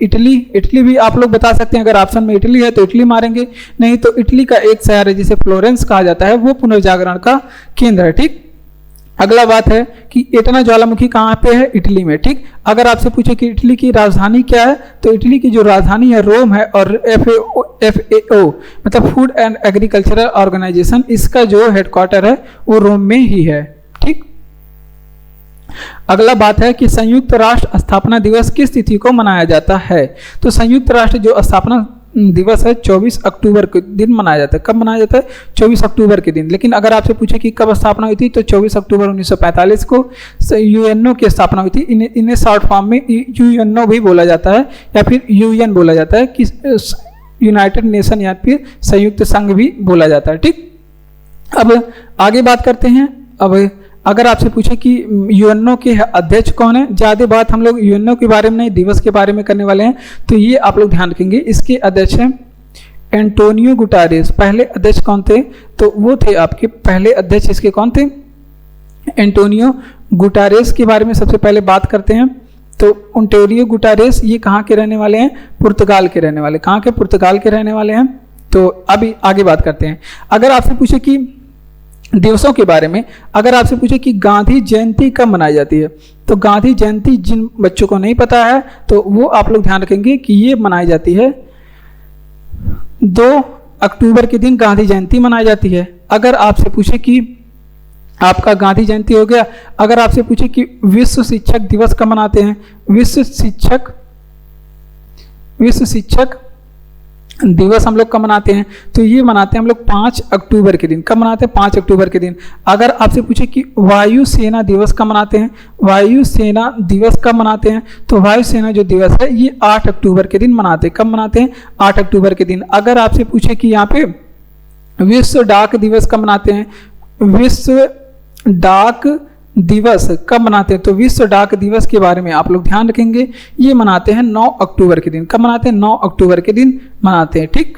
Speaker 1: इटली भी आप लोग बता सकते हैं। अगर ऑप्शन में इटली है तो इटली मारेंगे, नहीं तो इटली का एक शहर है जिसे फ्लोरेंस कहा जाता है, वो पुनर्जागरण का केंद्र है। ठीक, अगला बात है कि एटना ज्वालामुखी कहाँ पे है? इटली में। ठीक, अगर आपसे पूछे कि इटली की राजधानी क्या है, तो इटली की जो राजधानी है रोम है। और FAO मतलब फूड एंड एग्रीकल्चरल ऑर्गेनाइजेशन, इसका जो हेडक्वार्टर है वो रोम में ही है। ठीक, अगला बात है कि संयुक्त राष्ट्र स्थापना दिवस किस तिथि को मनाया जाता है, तो संयुक्त राष्ट्र जो स्थापना दिवस है 24 अक्टूबर के दिन मनाया जाता है। कब मनाया जाता है? 24 अक्टूबर के दिन। लेकिन अगर आपसे पूछे कि कब स्थापना हुई थी, तो 24 अक्टूबर 1945 को UNO की स्थापना हुई थी। इन्हें शॉर्ट फॉर्म में UNO भी बोला जाता है या फिर UN बोला जाता है, कि यूनाइटेड नेशन या फिर संयुक्त संघ भी बोला जाता है। ठीक, अब आगे बात करते हैं। अब अगर आपसे पूछे कि UNO के अध्यक्ष कौन है, ज़्यादा बात हम लोग UNO के बारे में नहीं, दिवस के बारे में करने वाले हैं, तो ये आप लोग ध्यान रखेंगे। इसके अध्यक्ष हैं एंटोनियो गुटारेस। पहले अध्यक्ष कौन थे, तो वो थे आपके पहले अध्यक्ष, इसके कौन थे? एंटोनियो गुटारेस के बारे में सबसे पहले बात करते हैं। तो एंटोनियो गुटारेस ये कहाँ के रहने वाले हैं? पुर्तगाल के रहने वाले। कहाँ के? पुर्तगाल के रहने वाले हैं। तो अभी आगे बात करते हैं। अगर आपसे पूछे कि दिवसों के बारे में, अगर आपसे पूछे कि गांधी जयंती कब मनाई जाती है, तो गांधी जयंती जिन बच्चों को नहीं पता है तो वो आप लोग ध्यान रखेंगे कि ये मनाई जाती है 2 अक्टूबर के दिन गांधी जयंती मनाई जाती है। अगर आपसे पूछे कि आपका गांधी जयंती हो गया, अगर आपसे पूछे कि विश्व शिक्षक दिवस कब मनाते हैं, विश्व शिक्षक दिवस हम लोग कब मनाते हैं, तो ये मनाते हैं हम लोग 5 अक्टूबर के दिन। कब मनाते हैं, 5 अक्टूबर के दिन। अगर आपसे पूछे कि वायुसेना दिवस कब मनाते हैं, वायुसेना दिवस कब मनाते हैं, तो वायुसेना जो दिवस है ये 8 अक्टूबर के दिन मनाते हैं। कब मनाते हैं, 8 अक्टूबर के दिन। अगर आपसे पूछे कि यहाँ पे विश्व डाक दिवस कब मनाते हैं, विश्व डाक दिवस कब मनाते हैं, तो विश्व डाक दिवस के बारे में आप लोग ध्यान रखेंगे। ये मनाते हैं 9 अक्टूबर के दिन। कब मनाते हैं, 9 अक्टूबर के दिन मनाते हैं। ठीक,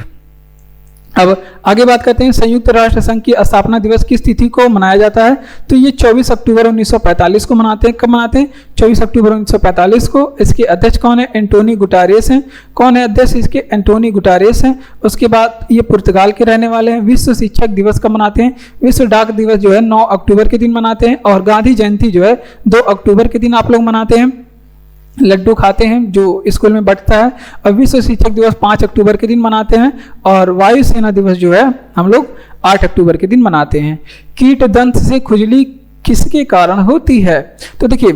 Speaker 1: अब आगे बात करते हैं संयुक्त राष्ट्र संघ की स्थापना दिवस किस तिथि को मनाया जाता है, तो ये 24 अक्टूबर 1945 को मनाते हैं। कब मनाते हैं, 24 अक्टूबर 1945 को। इसके अध्यक्ष कौन है, एंटोनी गुटारेस हैं। कौन है अध्यक्ष इसके, एंटोनी गुटारेस हैं। उसके बाद ये पुर्तगाल के रहने वाले हैं। विश्व शिक्षक दिवस कब मनाते हैं, विश्व डाक दिवस जो है 9 अक्टूबर के दिन मनाते हैं। और गांधी जयंती जो है 2 अक्टूबर के दिन आप लोग मनाते हैं। लड्डू खाते हैं जो स्कूल में बंटता है। और विश्व शिक्षक दिवस 5 अक्टूबर के दिन मनाते हैं। और वायुसेना दिवस जो है हम लोग 8 अक्टूबर के दिन मनाते हैं। कीट दंश से खुजली किसके कारण होती है, तो देखिए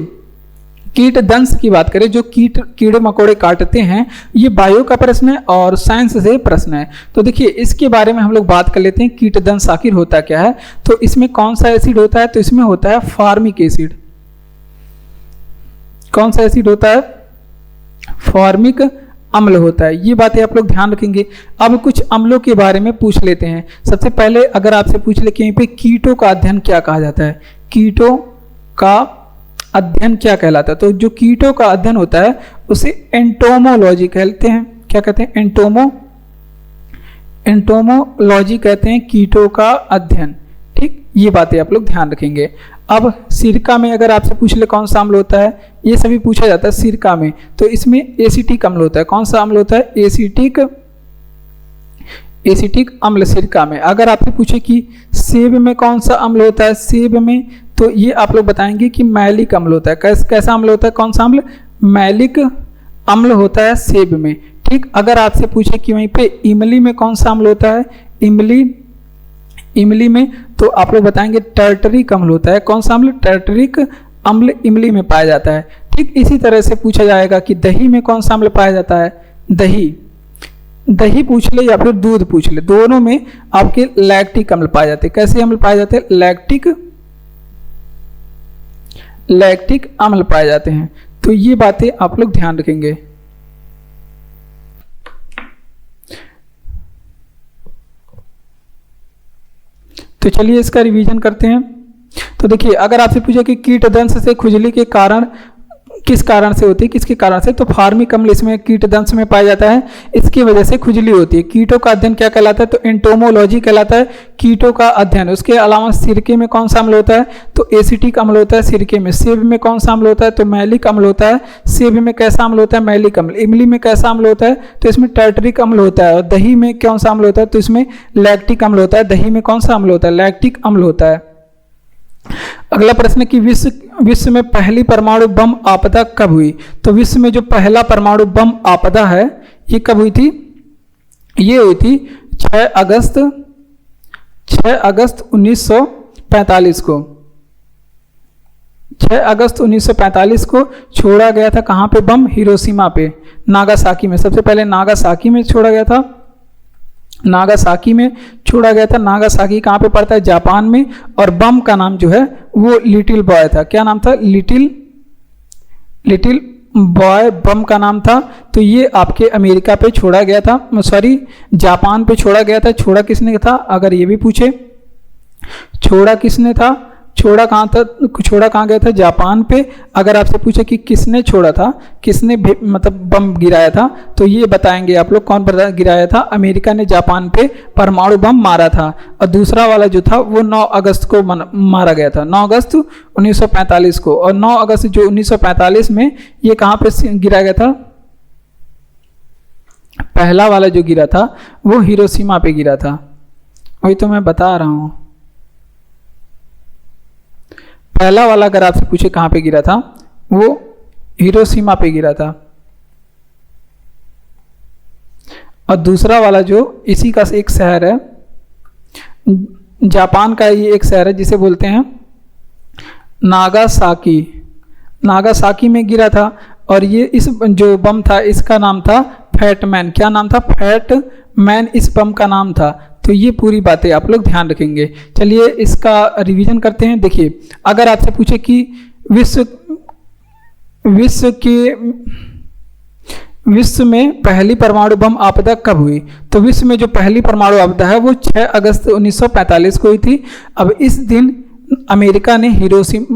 Speaker 1: कीट दंश की बात करें, जो कीड़े मकोड़े काटते हैं, ये बायो का प्रश्न है और साइंस से प्रश्न है। तो देखिए इसके बारे में हम लोग बात कर लेते हैं, कीट दंश आखिर होता क्या है। तो इसमें कौन सा एसिड होता है, तो इसमें होता है फॉर्मिक एसिड। कौन सा एसिड होता है, फॉर्मिक अम्ल होता है। ये बातें आप लोग ध्यान रखेंगे। अब कुछ अम्लों के बारे में पूछ लेते हैं। सबसे पहले अगर आपसे पूछ ले कि यहीं पे कीटों का अध्ययन क्या कहा जाता है, कीटों का अध्ययन क्या कहलाता है, तो जो कीटों का अध्ययन होता है उसे एंटोमोलॉजी कहते हैं। क्या कहते हैं, एंटोमोलॉजी कहते हैं कीटों का अध्ययन। ठीक, ये बातें आप लोग ध्यान रखेंगे। अब सिरका में अगर आपसे पूछ ले कौन सा अम्ल होता है, ये सभी पूछा जाता है सिरका में, तो इसमें एसिटिक अम्ल होता है। कौन सा अम्ल होता है, एसिटिक अम्ल सिरका में। अगर आपसे पूछे कि सेब में कौन सा अम्ल होता है, सेब में, तो ये आप लोग बताएंगे कि मैलिक अम्ल होता है। कैसा अम्ल होता है, कौन सा अम्ल, मैलिक अम्ल होता है सेब में। ठीक, अगर आपसे पूछे कि वहीं पे इमली में कौन सा अम्ल होता है, इमली में, तो आप लोग बताएंगे टर्टरिक अम्ल होता है। कौन सा अम्ल, टर्टरिक अम्ल इमली में पाया जाता है। ठीक, इसी तरह से पूछा जाएगा कि दही में कौन सा अम्ल पाया जाता है, दही पूछ ले या फिर दूध पूछ ले, दोनों में आपके लैक्टिक अम्ल पाए जाते हैं। कैसे अम्ल पाए जाते हैं, लैक्टिक अम्ल पाए जाते हैं। तो ये बातें आप लोग ध्यान रखेंगे। तो चलिए इसका रिवीजन करते हैं। तो देखिए अगर आपसे पूछे कि कीट दंश से खुजली के कारण किस कारण से होती है, किसके कारण से, तो फॉर्मिक अम्ल इसमें कीट दंश में पाया जाता है, इसकी वजह से खुजली होती है। कीटों का अध्ययन क्या कहलाता है, तो एंटोमोलॉजी कहलाता है, कीटों का अध्ययन। उसके अलावा सिरके में कौन सा अम्ल होता है, तो एसिटिक अम्ल होता है सिरके में। सेब में कौन सा अम्ल होता है, तो मैलिक अम्ल होता है। सेब में कैसा अम्ल होता है, मैलिक अम्ल। इमली में कैसा अम्ल होता है, तो इसमें टर्टरिक अम्ल होता है। और दही में कौन सा अम्ल होता है, तो इसमें लैक्टिक अम्ल होता है। दही में कौन सा अम्ल होता है, लैक्टिक अम्ल होता है। अगला प्रश्न कि विश्व में पहली परमाणु बम आपदा कब हुई, तो विश्व में जो पहला परमाणु बम आपदा है ये कब हुई थी, ये हुई थी 6 अगस्त 1945 को। 6 अगस्त 1945 को छोड़ा गया था। कहाँ पे बम, हिरोशिमा पे, नागासाकी में। सबसे पहले नागासाकी में छोड़ा गया था, नागासाकी में छोड़ा गया था। नागासाकी कहाँ पे पड़ता है, जापान में। और बम का नाम जो है वो लिटिल बॉय था। क्या नाम था, लिटिल बॉय बम का नाम था। तो ये आपके अमेरिका पे छोड़ा गया था, सॉरी जापान पे छोड़ा गया था। छोड़ा किसने था, अगर ये भी पूछे छोड़ा किसने था, छोड़ा कहाँ था, छोड़ा कहाँ गया था, जापान पे। अगर आपसे पूछे कि किसने छोड़ा था, किसने मतलब बम गिराया था, तो ये बताएंगे आप लोग कौन गिराया था, अमेरिका ने जापान पे परमाणु बम मारा था। और दूसरा वाला जो था वो 9 अगस्त को मारा गया था, 9 अगस्त 1945 को। और 9 अगस्त जो 1945 में ये कहाँ पे गिरा गया था, पहला वाला जो गिरा था वो हिरोशिमा पे गिरा था। वही तो मैं बता रहा हूँ, पहला वाला अगर आपसे पूछे कहाँ पे गिरा था, वो हिरोशिमा पे गिरा था। और दूसरा वाला जो इसी का एक शहर है, जापान का ये एक शहर है जिसे बोलते हैं नागासाकी, नागासाकी में गिरा था। और ये इस जो बम था इसका नाम था फैटमैन। क्या नाम था, फैटमैन। मैन इस बम का नाम था। तो ये पूरी बातें आप लोग ध्यान रखेंगे। चलिए इसका रिवीजन करते हैं। देखिए अगर आपसे पूछे कि विश्व में पहली परमाणु बम आपदा कब हुई, तो विश्व में जो पहली परमाणु आपदा है वो 6 अगस्त 1945 को हुई थी। अब इस दिन अमेरिका ने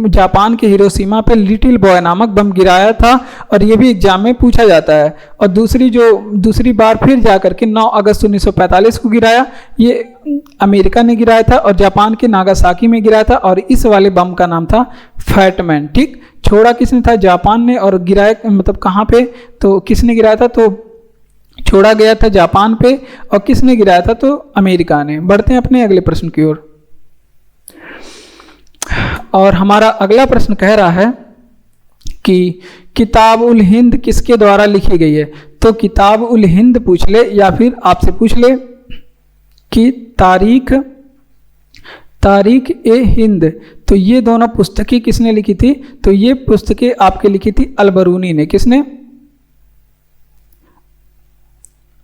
Speaker 1: जापान के हिरोशिमा पे लिटिल बॉय नामक बम गिराया था, और ये भी एग्जाम में पूछा जाता है। और दूसरी बार फिर जाकर के 9 अगस्त 1945 को गिराया, ये अमेरिका ने गिराया था, और जापान के नागासाकी में गिराया था, और इस वाले बम का नाम था फैटमैन। ठीक, छोड़ा किसने था, जापान ने, और गिराया मतलब कहाँ पे, तो किसने गिराया था, तो छोड़ा गया था जापान पे, और किसने गिराया था, तो अमेरिका ने। बढ़ते हैं अपने अगले प्रश्न की ओर। और हमारा अगला प्रश्न कह रहा है कि किताब उल हिंद किसके द्वारा लिखी गई है। तो किताब उल हिंद पूछ ले, या फिर आपसे पूछ ले कि तारीख ए हिंद, तो ये दोनों पुस्तकें किसने लिखी थी, तो ये पुस्तकें आपके लिखी थी अलबरूनी ने। किसने,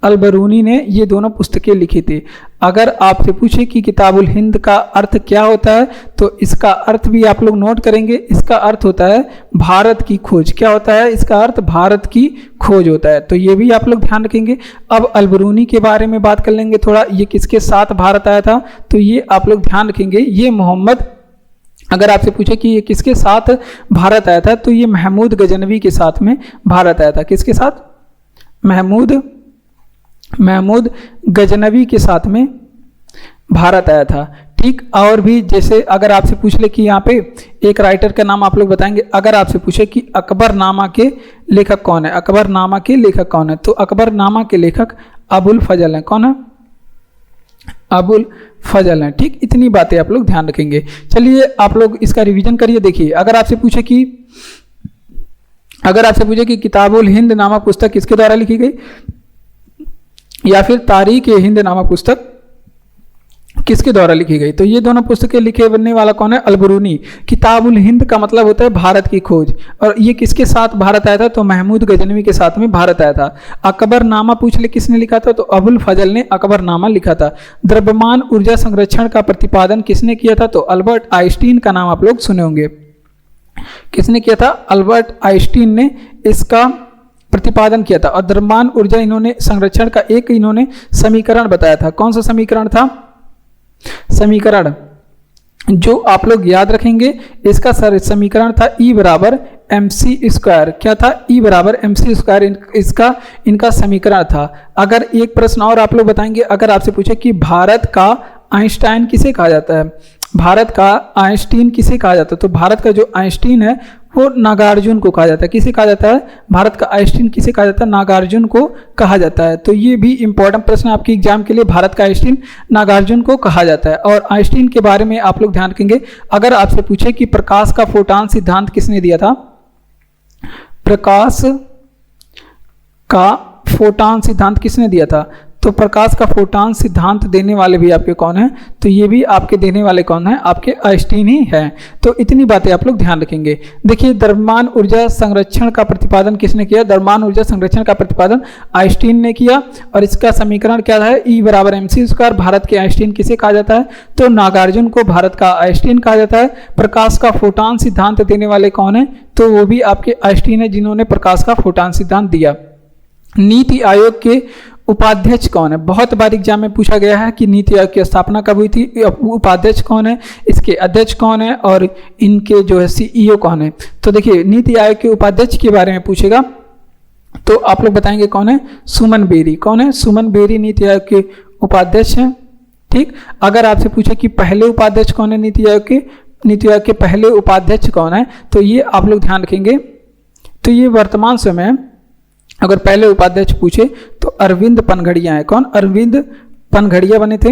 Speaker 1: अलबरूनी ने ये दोनों पुस्तकें लिखी थी। अगर आपसे पूछे कि किताबुल हिंद का अर्थ क्या होता है, तो इसका अर्थ भी आप लोग नोट करेंगे। इसका अर्थ होता है भारत की खोज। क्या होता है इसका अर्थ, भारत की खोज होता है। तो ये भी आप लोग ध्यान रखेंगे। अब अलबरूनी के बारे में बात कर लेंगे थोड़ा, ये किसके साथ भारत आया था, तो ये आप लोग ध्यान रखेंगे। ये मोहम्मद, अगर आपसे पूछे कि ये किसके साथ भारत आया था, तो ये महमूद गजनवी के साथ में भारत आया था। किसके साथ, महमूद गजनवी के साथ में भारत आया था। ठीक, और भी जैसे अगर आपसे पूछ ले कि यहाँ पे एक राइटर का नाम आप लोग बताएंगे। अगर आपसे पूछे कि अकबरनामा के लेखक कौन है, अकबरनामा के लेखक कौन है, तो अकबरनामा के लेखक अबुल फजल हैं। कौन है, अबुल फजल हैं। ठीक, इतनी बातें आप लोग ध्यान रखेंगे। चलिए आप लोग इसका रिवीजन करिए। देखिए अगर आपसे पूछे कि किताबुल हिंद नामक पुस्तक किसके द्वारा लिखी गई, या फिर तारीख ए हिंद नामक पुस्तक किसके द्वारा लिखी गई, तो ये दोनों पुस्तकें लिखे बनने वाला कौन है, अलबरूनी। किताबुल हिंद का मतलब होता है भारत की खोज, और ये किसके साथ भारत आया था, तो महमूद गजनवी के साथ में भारत आया था। अकबरनामा पूछ ले किसने लिखा था, तो अबुल फजल ने अकबरनामा लिखा था। द्रव्यमान ऊर्जा संरक्षण का प्रतिपादन किसने किया था, तो अल्बर्ट आइंस्टीन का नाम आप लोग सुने होंगे। किसने किया था, अल्बर्ट आइंस्टीन ने इसका प्रतिपादन किया था। और द्रव्यमान ऊर्जा इन्होंने संरक्षण का एक इन्होंने समीकरण बताया था। कौन सा समीकरण था, समीकरण जो आप लोग याद रखेंगे, इसका समीकरण था E बराबर mc²। क्या था, E बराबर mc², इसका इनका समीकरण था। अगर एक प्रश्न और आप लोग बताएंगे, अगर आपसे पूछे कि भारत का आइंस्टाइन किसे कहा जाता है, भारत का आइंस्टीन किसे कहा जाता है, तो भारत का जो आइंस्टीन है वो नागार्जुन को कहा जाता है। किसे कहा जाता है, भारत का आइंस्टीन किसे कहा जाता है, नागार्जुन को कहा जाता है। तो ये भी इंपॉर्टेंट प्रश्न आपके एग्जाम के लिए, भारत का आइंस्टीन नागार्जुन को कहा जाता है। और आइंस्टीन के बारे में आप लोग ध्यान रखेंगे। अगर आपसे पूछे कि प्रकाश का फोटॉन सिद्धांत किसने दिया था, प्रकाश का फोटॉन सिद्धांत किसने दिया था, तो प्रकाश का फोटॉन सिद्धांत देने वाले भी आपके कौन हैं, तो ये भी आपके देने वाले कौन हैं, आपके आइंस्टीन ही हैं। तो इतनी बातें आप लोग ध्यान रखेंगे। देखिए द्रव्यमान ऊर्जा संरक्षण का प्रतिपादन किसने किया, द्रव्यमान ऊर्जा संरक्षण का प्रतिपादन आइंस्टीन ने किया। और इसका समीकरण क्या है, E बराबर mc²। भारत के आइंस्टीन किसे कहा जाता है, तो नागार्जुन को भारत का आइंस्टीन कहा जाता है। प्रकाश का फोटॉन सिद्धांत देने वाले कौन है, तो वो भी आपके आइंस्टीन है, जिन्होंने प्रकाश का फोटॉन सिद्धांत दिया। नीति आयोग के उपाध्यक्ष कौन है, बहुत बार एग्जाम में पूछा गया है कि नीति आयोग की स्थापना कब हुई थी, उपाध्यक्ष कौन है, इसके अध्यक्ष कौन है, और इनके जो है CEO कौन है। तो देखिए नीति आयोग के उपाध्यक्ष के बारे में पूछेगा, तो आप लोग बताएंगे कौन है, सुमन बेरी। कौन है, सुमन बेरी नीति आयोग के उपाध्यक्ष हैं। ठीक, अगर आपसे पूछे कि पहले उपाध्यक्ष कौन है नीति आयोग के पहले उपाध्यक्ष कौन है, तो ये आप लोग ध्यान रखेंगे। तो ये वर्तमान समय अगर पहले उपाध्यक्ष पूछे तो अरविंद पनघड़िया है। कौन, अरविंद पनघड़िया बने थे।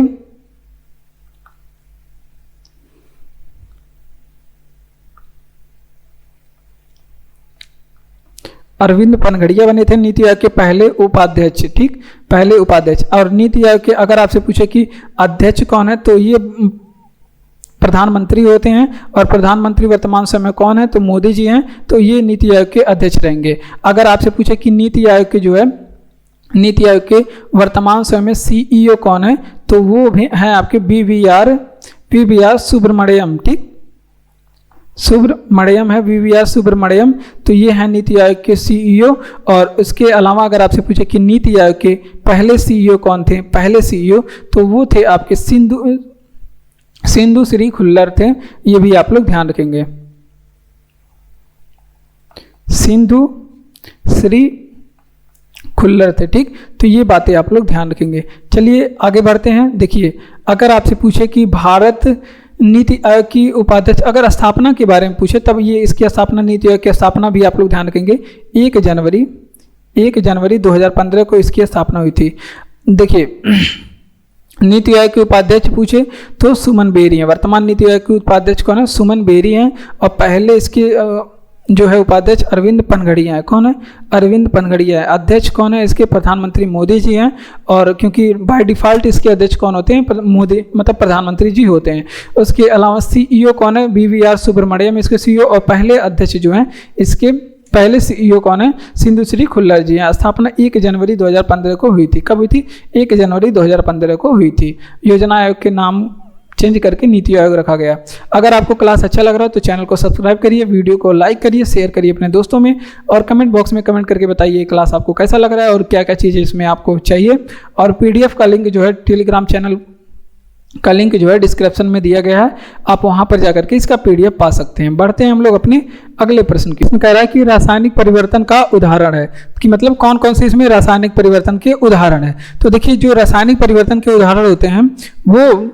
Speaker 1: अरविंद पनघड़िया बने थे नीति आयोग के पहले उपाध्यक्ष। ठीक, पहले उपाध्यक्ष। और नीति आयोग के अगर आपसे पूछे कि अध्यक्ष कौन है, तो ये प्रधानमंत्री होते हैं। और प्रधानमंत्री वर्तमान समय कौन है, तो मोदी जी हैं। तो ये नीति आयोग के अध्यक्ष रहेंगे। अगर आपसे पूछे कि नीति आयोग के जो है नीति आयोग के वर्तमान समय में सीईओ कौन है? तो वो भी है आपके वीवीआर सुब्रमण्यम। ठीक, सुब्रमण्यम है, वीवीआर सुब्रमण्यम। तो ये है नीति आयोग के सीईओ। और उसके अलावा अगर आपसे पूछे कि नीति आयोग के पहले सीईओ कौन थे? पहले सीईओ तो वो थे आपके सिंधु श्री खुल्लर थे। ये भी आप लोग ध्यान रखेंगे, सिंधु श्री खुल्लर थे। ठीक, तो ये बातें आप लोग ध्यान रखेंगे। चलिए आगे बढ़ते हैं। देखिए, अगर आपसे पूछे कि भारत नीति आयोग की उपाध्यक्ष, अगर स्थापना के बारे में पूछे तब ये इसकी स्थापना, नीति आयोग की स्थापना भी आप लोग ध्यान रखेंगे। 1 जनवरी 2015 को इसकी स्थापना हुई थी। देखिए, नीति आयोग के उपाध्यक्ष पूछे तो सुमन बेरी हैं। वर्तमान नीति आयोग के उपाध्यक्ष कौन है? सुमन बेरी हैं। और पहले इसके जो है उपाध्यक्ष अरविंद पनघड़िया है। कौन है? अरविंद पनघड़िया है। अध्यक्ष कौन है इसके? प्रधानमंत्री मोदी जी हैं। और क्योंकि बाय डिफ़ॉल्ट इसके अध्यक्ष कौन होते हैं? मोदी, मतलब प्रधानमंत्री जी होते हैं। उसके अलावा सीईओ कौन है? वीवीआर सुब्रमण्यम इसके सीईओ। और पहले अध्यक्ष जो हैं इसके पहले सीईओ कौन है? सिंधु श्री खुल्लर जी हैं। स्थापना 1 जनवरी 2015 को हुई थी। कब हुई थी? 1 जनवरी 2015 को हुई थी। योजना आयोग के नाम चेंज करके नीति आयोग रखा गया। अगर आपको क्लास अच्छा लग रहा है तो चैनल को सब्सक्राइब करिए, वीडियो को लाइक करिए, शेयर करिए अपने दोस्तों में, और कमेंट बॉक्स में कमेंट करके बताइए क्लास आपको कैसा लग रहा है और क्या क्या चीज़ें इसमें आपको चाहिए। और पीडीएफ का लिंक जो है, टेलीग्राम चैनल का लिंक जो है डिस्क्रिप्शन में दिया गया है, आप वहां पर जाकर के इसका पीडीएफ पा सकते हैं। बढ़ते हैं हम लोग अपने अगले प्रश्न की। इसमें कह रहा है कि रासायनिक परिवर्तन का उदाहरण है, कि मतलब कौन कौन से इसमें रासायनिक परिवर्तन के उदाहरण है। तो देखिए, जो रासायनिक परिवर्तन के उदाहरण होते हैं वो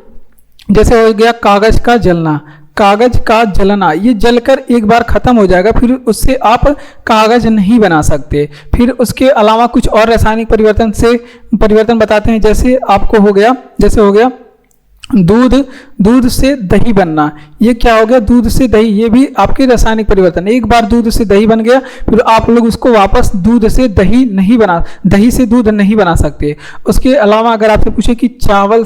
Speaker 1: जैसे हो गया कागज का जलना। कागज का जलना, ये जलकर एक बार खत्म हो जाएगा, फिर उससे आप कागज नहीं बना सकते। फिर उसके अलावा कुछ और रासायनिक परिवर्तन बताते हैं। जैसे आपको हो गया, जैसे हो गया दूध से दही बनना। ये क्या हो गया? दूध से दही, ये भी आपके रासायनिक परिवर्तन। एक बार दूध से दही बन गया, फिर आप लोग उसको वापस दूध से दही से दूध नहीं बना सकते। उसके अलावा अगर आपसे पूछे कि चावल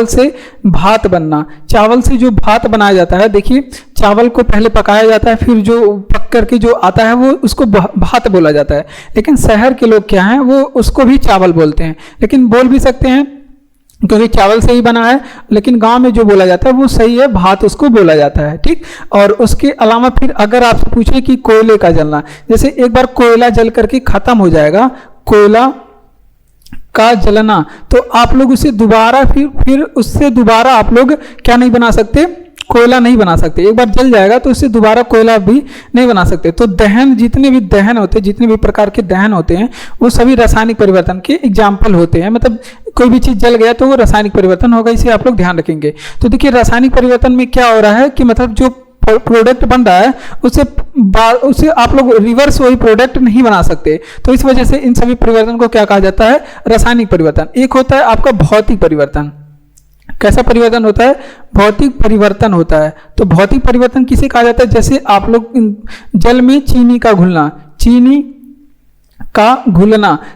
Speaker 1: से भात बनना। चावल से जो भात बनाया जाता है, देखिए चावल को पहले पकाया जाता है, फिर जो पक करके जो आता है वो उसको भात बोला जाता है। लेकिन शहर के लोग क्या हैं, वो उसको भी चावल बोलते हैं। लेकिन बोल भी सकते हैं क्योंकि चावल से ही बना है, लेकिन गांव में जो बोला जाता है वो सही है, भात उसको बोला जाता है। ठीक, और उसके अलावा फिर अगर आपसे पूछे कि कोयले का जलना, जैसे एक बार कोयला जल करके खत्म हो जाएगा, कोयला का जलना, तो आप लोग उसे दोबारा फिर उससे दोबारा आप लोग क्या नहीं बना सकते? कोयला नहीं बना सकते। एक बार जल जाएगा तो उससे दोबारा कोयला भी नहीं बना सकते। तो दहन, जितने भी दहन होते हैं, जितने भी प्रकार के दहन होते हैं, वो सभी रासायनिक परिवर्तन के एग्जाम्पल होते हैं। मतलब कोई भी चीज़ जल गया तो वो रासायनिक परिवर्तन होगा, इसे आप लोग ध्यान रखेंगे। तो देखिए, रासायनिक परिवर्तन में क्या हो रहा है कि मतलब जो प्रोडक्ट बन रहा है उसे आप लोग रिवर्स वही प्रोडक्ट नहीं बना सकते। तो इस वजह से इन सभी परिवर्तन को क्या कहा जाता है? रासायनिक परिवर्तन। एक होता है आपका भौतिक परिवर्तन। कैसा परिवर्तन होता है? भौतिक परिवर्तन होता है। तो भौतिक परिवर्तन किसे कहा जाता है? जैसे आप लोग जल में चीनी का घुलना,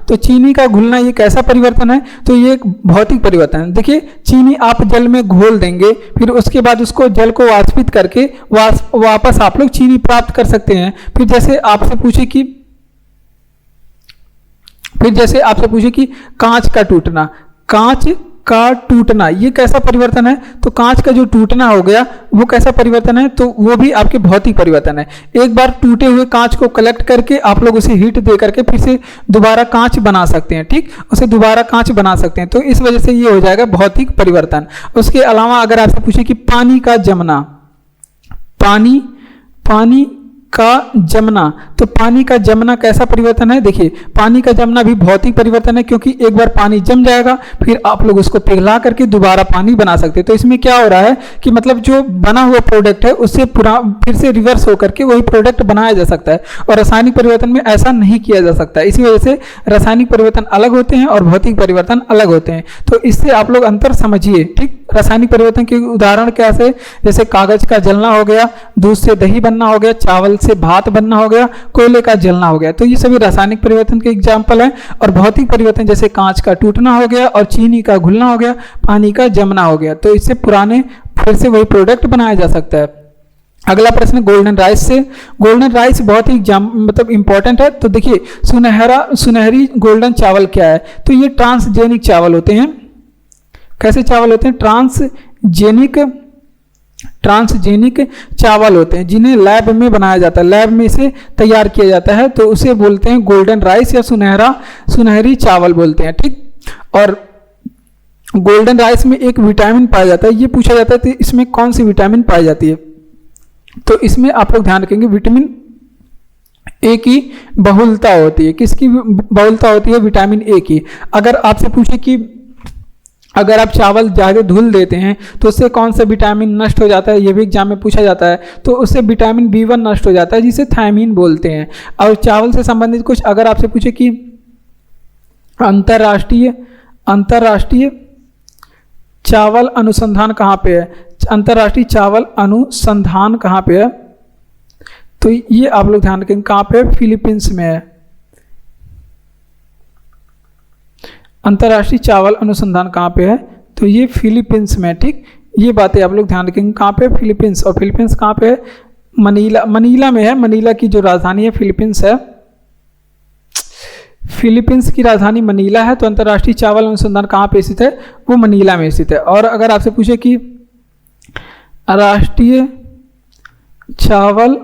Speaker 1: तो चीनी का घुलना ये कैसा परिवर्तन है? तो ये एक भौतिक परिवर्तन है। देखिए, चीनी आप जल में घोल देंगे, फिर उसके बाद उसको जल को वाष्पित करके वापस आप लोग चीनी प्राप्त कर सकते हैं। फिर जैसे आपसे पूछे कि कांच का टूटना, ये कैसा परिवर्तन है? तो कांच का जो टूटना हो गया वो कैसा परिवर्तन है? तो वो भी आपके भौतिक परिवर्तन है। एक बार टूटे हुए कांच को कलेक्ट करके आप लोग उसे हीट दे करके फिर से दोबारा कांच बना सकते हैं। ठीक, उसे दोबारा कांच बना सकते हैं। तो इस वजह से ये हो जाएगा भौतिक परिवर्तन। उसके अलावा अगर आपसे पूछे कि पानी का जमना, पानी का जमना, तो पानी का जमना कैसा परिवर्तन है? देखिए, पानी का जमना भी भौतिक परिवर्तन है, क्योंकि एक बार पानी जम जाएगा फिर आप लोग उसको पिघला करके दोबारा पानी बना सकते हैं। तो इसमें क्या हो रहा है कि मतलब जो बना हुआ प्रोडक्ट है उससे फिर से रिवर्स होकर के वही प्रोडक्ट बनाया जा सकता है, और रासायनिक परिवर्तन में ऐसा नहीं किया जा सकता। इसी वजह से रासायनिक परिवर्तन अलग होते हैं और भौतिक परिवर्तन अलग होते हैं। तो इससे आप लोग अंतर समझिए। ठीक, रासायनिक परिवर्तन के उदाहरण कैसे? जैसे कागज का जलना हो गया, दूध से दही बनना हो गया, चावल से भात बनना हो गया, कोयले का जलना हो गया। तो ये सभी रासायनिक परिवर्तन के एग्जाम्पल हैं। और भौतिक परिवर्तन जैसे कांच का टूटना हो गया और चीनी का घुलना हो गया, पानी का जमना हो गया। तो इससे फिर से वही प्रोडक्ट बनाया जा सकता है। अगला प्रश्न गोल्डन राइस से। गोल्डन राइस बहुत ही मतलब इंपॉर्टेंट है। तो देखिए सुनहरी गोल्डन चावल क्या है, तो ये ट्रांसजेनिक चावल होते हैं। कैसे चावल होते हैं? ट्रांसजेनिक चावल होते हैं, जिन्हें लैब में बनाया जाता है, लैब में से तैयार किया जाता है, तो उसे बोलते हैं गोल्डन राइस या सुनहरी चावल बोलते हैं। ठीक, और गोल्डन राइस में एक विटामिन पाया जाता है, ये पूछा जाता है तो इसमें कौन सी विटामिन पाई जाती है, तो इसमें आप लोग ध्यान रखेंगे विटामिन ए की बहुलता होती है। किसकी बहुलता होती है? विटामिन ए की। अगर आपसे पूछे कि अगर आप चावल ज़्यादा धुल देते हैं तो उससे कौन सा विटामिन नष्ट हो जाता है, ये भी एग्जाम में पूछा जाता है, तो उससे विटामिन B1 नष्ट हो जाता है, जिसे थायमीन बोलते हैं। और चावल से संबंधित कुछ अगर आपसे पूछे कि अंतर्राष्ट्रीय चावल अनुसंधान कहाँ पे है, अंतर्राष्ट्रीय चावल अनुसंधान कहाँ पे है, तो ये आप लोग ध्यान रखेंगे कहाँ पे है? फिलीपींस में है। अंतर्राष्ट्रीय चावल अनुसंधान कहाँ पे है, तो ये फिलीपींस में। ठीक, ये बातें आप लोग ध्यान रखेंगे कहाँ पे? फिलीपींस। और फिलीपींस कहाँ पे है? मनीला में है। मनीला की जो राजधानी है फिलीपींस है। फिलीपींस की राजधानी मनीला है, तो अंतर्राष्ट्रीय चावल अनुसंधान कहाँ पे स्थित है? वो मनीला में स्थित है। और अगर आपसे पूछे कि राष्ट्रीय चावल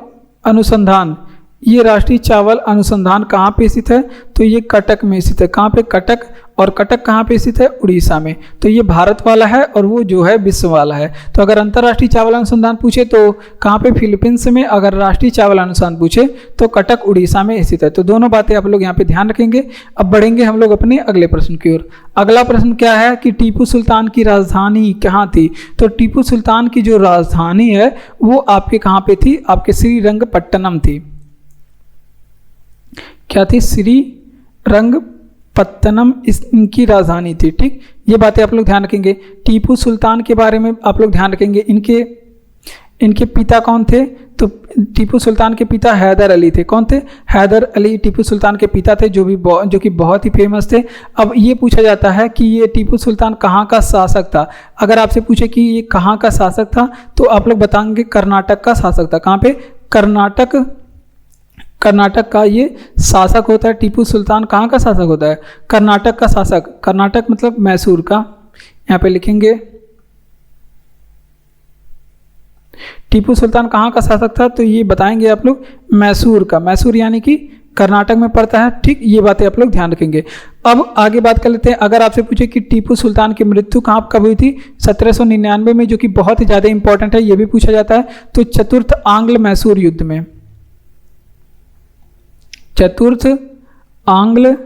Speaker 1: अनुसंधान, ये राष्ट्रीय चावल अनुसंधान कहाँ पे स्थित है, तो ये कटक में स्थित है। कहाँ पे? कटक। और कटक कहाँ पे स्थित है? उड़ीसा में। तो ये भारत वाला है और वो जो है विश्व वाला है। तो अगर अंतर्राष्ट्रीय चावल अनुसंधान पूछे तो कहाँ पे? फिलीपींस में। अगर राष्ट्रीय चावल अनुसंधान पूछे तो कटक उड़ीसा में स्थित है। तो दोनों बातें आप लोग यहाँ पे ध्यान रखेंगे। अब बढ़ेंगे हम लोग अपने अगले प्रश्न की ओर। अगला प्रश्न क्या है कि टीपू सुल्तान की राजधानी कहाँ थी, तो टीपू सुल्तान की जो राजधानी है वो आपके कहाँ पे थी? आपके श्रीरंगपट्टनम थी। क्या थी? श्रीरंगपट्टनम इनकी राजधानी थी। ठीक, ये बातें आप लोग ध्यान रखेंगे। टीपू सुल्तान के बारे में आप लोग ध्यान रखेंगे, इनके पिता कौन थे, तो टीपू सुल्तान के पिता हैदर अली थे। कौन थे? हैदर अली टीपू सुल्तान के पिता थे, जो कि बहुत ही फेमस थे। अब ये पूछा जाता है कि ये टीपू सुल्तान कहाँ का शासक था। अगर आपसे पूछे कि ये कहाँ का शासक था, तो आप लोग बताएंगे कर्नाटक का शासक था। कहाँ पे? कर्नाटक का ये शासक होता है। टीपू सुल्तान कहाँ का शासक होता है? कर्नाटक का शासक। कर्नाटक मतलब मैसूर का। यहाँ पे लिखेंगे टीपू सुल्तान कहाँ का शासक था, तो ये बताएंगे आप लोग मैसूर का। मैसूर यानी कि कर्नाटक में पड़ता है। ठीक, ये बातें आप लोग ध्यान रखेंगे। अब आगे बात कर लेते हैं। अगर आपसे पूछे कि टीपू सुल्तान की मृत्यु कब हुई थी, 1799 में, जो कि बहुत ही ज़्यादा इंपॉर्टेंट है, ये भी पूछा जाता है। तो चतुर्थ आंग्ल मैसूर युद्ध में, चतुर्थ आंग्ल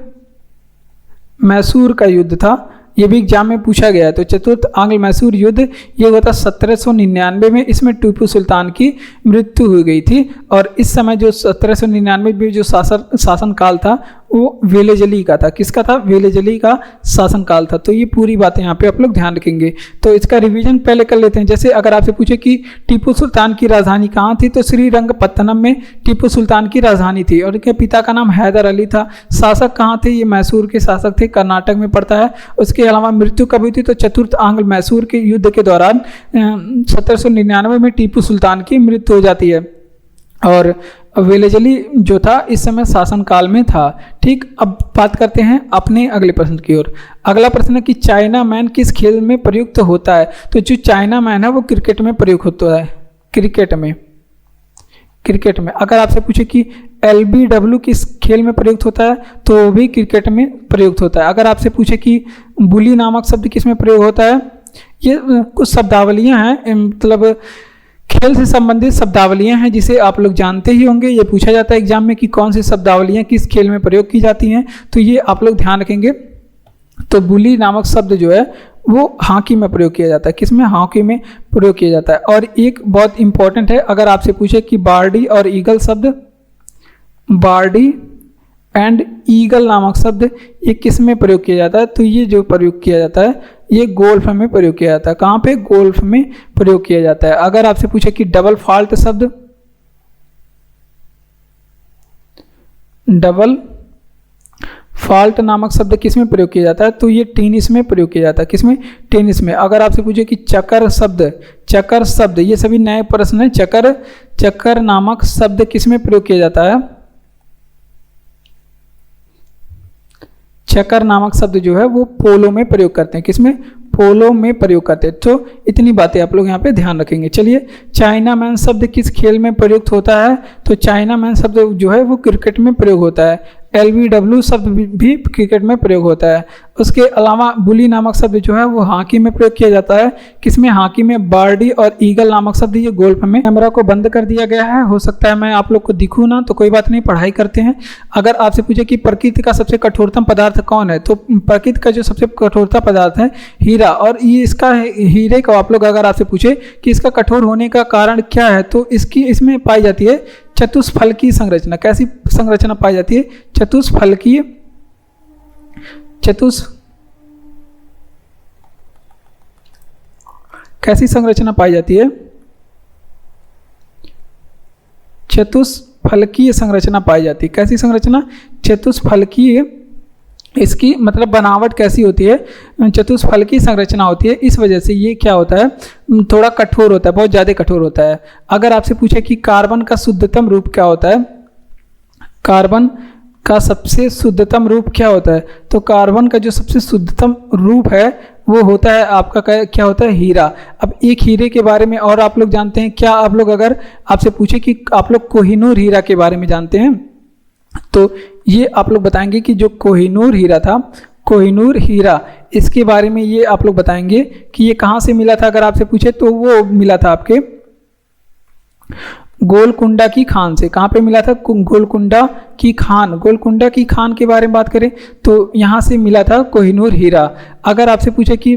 Speaker 1: मैसूर का युद्ध था, ये भी एग्जाम में पूछा गया है। तो चतुर्थ आंग्ल मैसूर युद्ध ये हुआ था 1799 में। इसमें टीपू सुल्तान की मृत्यु हो गई थी। और इस समय जो 1799 में जो शासनकाल था वो वेलेजली का था। किसका था? वेलेजली का शासनकाल था। तो ये पूरी बातें यहाँ पे आप लोग ध्यान रखेंगे। तो इसका रिवीजन पहले कर लेते हैं। जैसे अगर आपसे पूछे कि टीपू सुल्तान की राजधानी कहाँ थी, तो श्रीरंगपट्टनम में टीपू सुल्तान की राजधानी थी। और इनके पिता का नाम हैदर अली था। शासक कहाँ थे? ये मैसूर के शासक थे, कर्नाटक में पड़ता है। उसके अलावा मृत्यु कब हुई थी, तो चतुर्थ आंग्ल मैसूर के युद्ध के दौरान 1799 में टीपू सुल्तान की मृत्यु हो जाती है। और वेलेजली जो था इस समय शासनकाल में था। ठीक, अब बात करते हैं अपने अगले प्रश्न की ओर। अगला प्रश्न है कि चाइना मैन किस खेल में प्रयुक्त होता है, तो जो चाइना मैन है वो क्रिकेट में प्रयुक्त होता है। क्रिकेट में अगर आपसे पूछे कि LBW किस खेल में प्रयुक्त होता है, तो वो भी क्रिकेट में प्रयुक्त होता है। अगर आपसे पूछे कि बुली नामक शब्द किस में प्रयोग होता है, ये कुछ शब्दावलियां हैं, मतलब खेल से संबंधित शब्दावलियां हैं जिसे आप लोग जानते ही होंगे। ये पूछा जाता है एग्जाम में कि कौन सी शब्दावलियां किस खेल में प्रयोग की जाती हैं, तो ये आप लोग ध्यान रखेंगे। तो बुली नामक शब्द जो है वो हॉकी में प्रयोग किया जाता है। किसमें? हॉकी में प्रयोग किया जाता है। और एक बहुत इंपॉर्टेंट है, अगर आपसे पूछे कि बार्डी और ईगल शब्द, बार्डी एंड ईगल नामक शब्द ये किस में प्रयोग किया जाता है, तो ये जो प्रयोग किया जाता है ये गोल्फ में प्रयोग किया जाता है। कहाँ पे? गोल्फ में प्रयोग किया जाता है। अगर आपसे पूछे कि डबल फॉल्ट शब्द, डबल फॉल्ट नामक शब्द किस में प्रयोग किया जाता है, तो ये टेनिस में प्रयोग किया जाता है। किसमें? टेनिस में। अगर आपसे पूछे कि चकर शब्द, ये सभी नए प्रश्न है। चकर नामक शब्द किस में प्रयोग किया जाता है? चकर नामक शब्द जो है वो पोलो में प्रयोग करते हैं। किसमें? पोलो में प्रयोग करते हैं। तो इतनी बातें आप लोग यहाँ पे ध्यान रखेंगे। चलिए, चाइना मैन शब्द किस खेल में प्रयुक्त होता है? तो चाइना मैन शब्द जो है वो क्रिकेट में प्रयोग होता है। LBW शब्द भी क्रिकेट में प्रयोग होता है। उसके अलावा बुली नामक शब्द जो है वो हॉकी में प्रयोग किया जाता है। किसमें? हॉकी में। बर्डी और ईगल नामक शब्द ये गोल्फ में। कैमरा को बंद कर दिया गया है, हो सकता है मैं आप लोग को दिखूँ ना, तो कोई बात नहीं, पढ़ाई करते हैं। अगर आपसे पूछे कि प्रकृति का सबसे कठोरतम पदार्थ कौन है, तो प्रकृति का जो सबसे कठोरतम पदार्थ है हीरा। और ये इसका हीरे को आप लोग अगर आपसे पूछे कि इसका कठोर होने का कारण क्या है, तो इसमें पाई जाती है चतुष्फलकीय संरचना। कैसी संरचना पाई जाती है? चतुष्फलकीय कैसी संरचना पाई जाती है? चतुष्फलकीय संरचना पाई जाती है। कैसी संरचना? चतुष्फलकीय। इसकी मतलब बनावट कैसी होती है? चतुष्फलकीय संरचना होती है। इस वजह से ये क्या होता है, थोड़ा कठोर होता है, बहुत ज़्यादा कठोर होता है। अगर आपसे पूछे कि कार्बन का शुद्धतम रूप क्या होता है, कार्बन का सबसे शुद्धतम रूप क्या होता है, तो कार्बन का जो सबसे शुद्धतम रूप है वो होता है आपका क्या होता है? हीरा। अब एक हीरे के बारे में और आप लोग जानते हैं क्या? आप लोग अगर आपसे पूछे कि आप लोग कोहिनूर हीरा के बारे में जानते हैं, तो ये आप लोग बताएंगे कि जो कोहिनूर हीरा था, कोहिनूर हीरा, इसके बारे में ये आप लोग बताएंगे कि ये कहाँ से मिला था। अगर आपसे पूछे तो वो मिला था आपके गोलकुंडा की खान से। कहाँ पे मिला था? गोलकुंडा की खान। गोलकुंडा की खान के बारे में बात करें तो यहाँ से मिला था कोहिनूर हीरा। अगर आपसे पूछे कि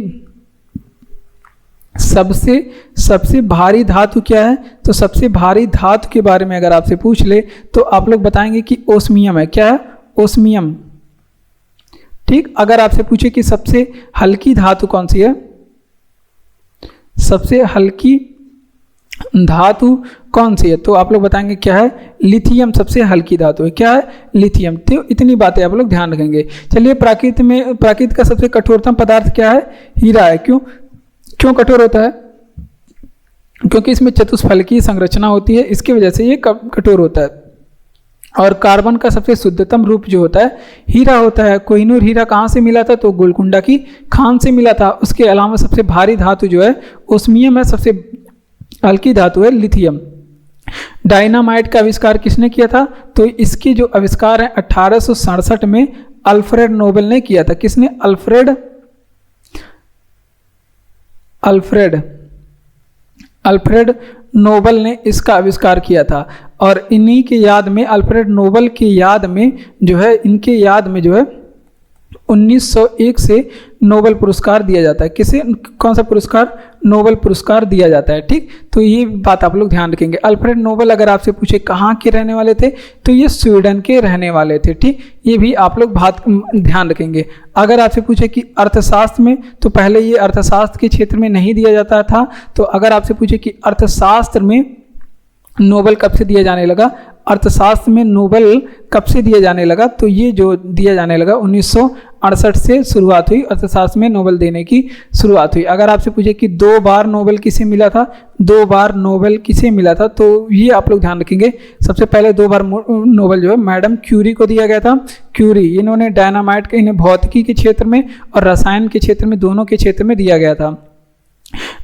Speaker 1: सबसे भारी धातु क्या है, तो सबसे भारी धातु के बारे में अगर आपसे पूछ ले तो आप लोग बताएंगे कि ओस्मियम है। क्या है? ओस्मियम। ठीक। अगर आपसे पूछे कि सबसे हल्की धातु कौन सी है, सबसे हल्की धातु कौन सी है, तो आप लोग बताएंगे क्या है? लिथियम सबसे हल्की धातु है। क्या है? लिथियम। तो इतनी बातें आप लोग ध्यान रखेंगे। चलिए, प्राकृत का सबसे कठोरतम पदार्थ क्या है? हीरा है। क्यों कठोर होता है? क्योंकि इसमें चतुष्फलकीय संरचना होती है, इसकी वजह से ये कठोर होता है। और कार्बन का सबसे शुद्धतम रूप जो होता है हीरा होता है। कोहिनूर हीरा कहाँ से मिला था, तो गोलकुंडा की खान से मिला था। उसके अलावा सबसे भारी धातु जो है ओस्मियम है, सबसे हल्की धातु है लिथियम। डायनामाइट का आविष्कार किसने किया था, तो इसके जो आविष्कार है 1867 में अल्फ्रेड नोबेल ने किया था। किसने? अल्फ्रेड नोबेल ने इसका आविष्कार किया था। और इन्हीं के याद में, अल्फ्रेड नोबेल के याद में जो है, इनके याद में जो है 1901 से नोबेल पुरस्कार दिया जाता है। किसे? कौन सा पुरस्कार? नोबेल पुरस्कार दिया जाता है। ठीक। तो ये बात आप लोग ध्यान रखेंगे। अल्फ्रेड नोबेल अगर आपसे पूछे कहाँ के रहने वाले थे, तो ये स्वीडन के रहने वाले थे। ठीक। ये भी आप लोग बात ध्यान रखेंगे। अगर आपसे पूछे कि अर्थशास्त्र में, तो पहले ये अर्थशास्त्र के क्षेत्र में नहीं दिया जाता था। तो अगर आपसे पूछे कि अर्थशास्त्र में नोबेल कब से दिया जाने लगा, अर्थशास्त्र में नोबेल कब से दिया जाने लगा, तो ये जो दिया जाने लगा 1968 से शुरुआत हुई, अर्थशास्त्र में नोबेल देने की शुरुआत हुई। अगर आपसे पूछे कि 2 बार नोबेल किसे मिला था, 2 बार नोबेल किसे मिला था, तो ये आप लोग ध्यान रखेंगे। सबसे पहले 2 बार नोबेल जो है मैडम क्यूरी को दिया गया था। क्यूरी, इन्होंने डायनामाइट के, इन्हें भौतिकी के क्षेत्र में और रसायन के क्षेत्र में, दोनों के क्षेत्र में दिया गया था।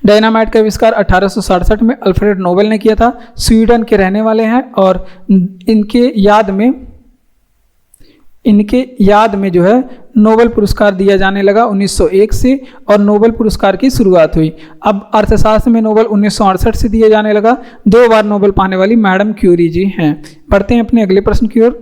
Speaker 1: डायनामाइट का आविष्कार 1867 में अल्फ्रेड नोबेल ने किया था। स्वीडन के रहने वाले हैं और इनके याद में जो है नोबेल पुरस्कार दिया जाने लगा 1901 से, और नोबेल पुरस्कार की शुरुआत हुई। अब अर्थशास्त्र में नोबेल 1968 से दिया जाने लगा। 2 बार नोबेल पाने वाली मैडम क्यूरी जी हैं। बढ़ते हैं अपने अगले प्रश्न की ओर।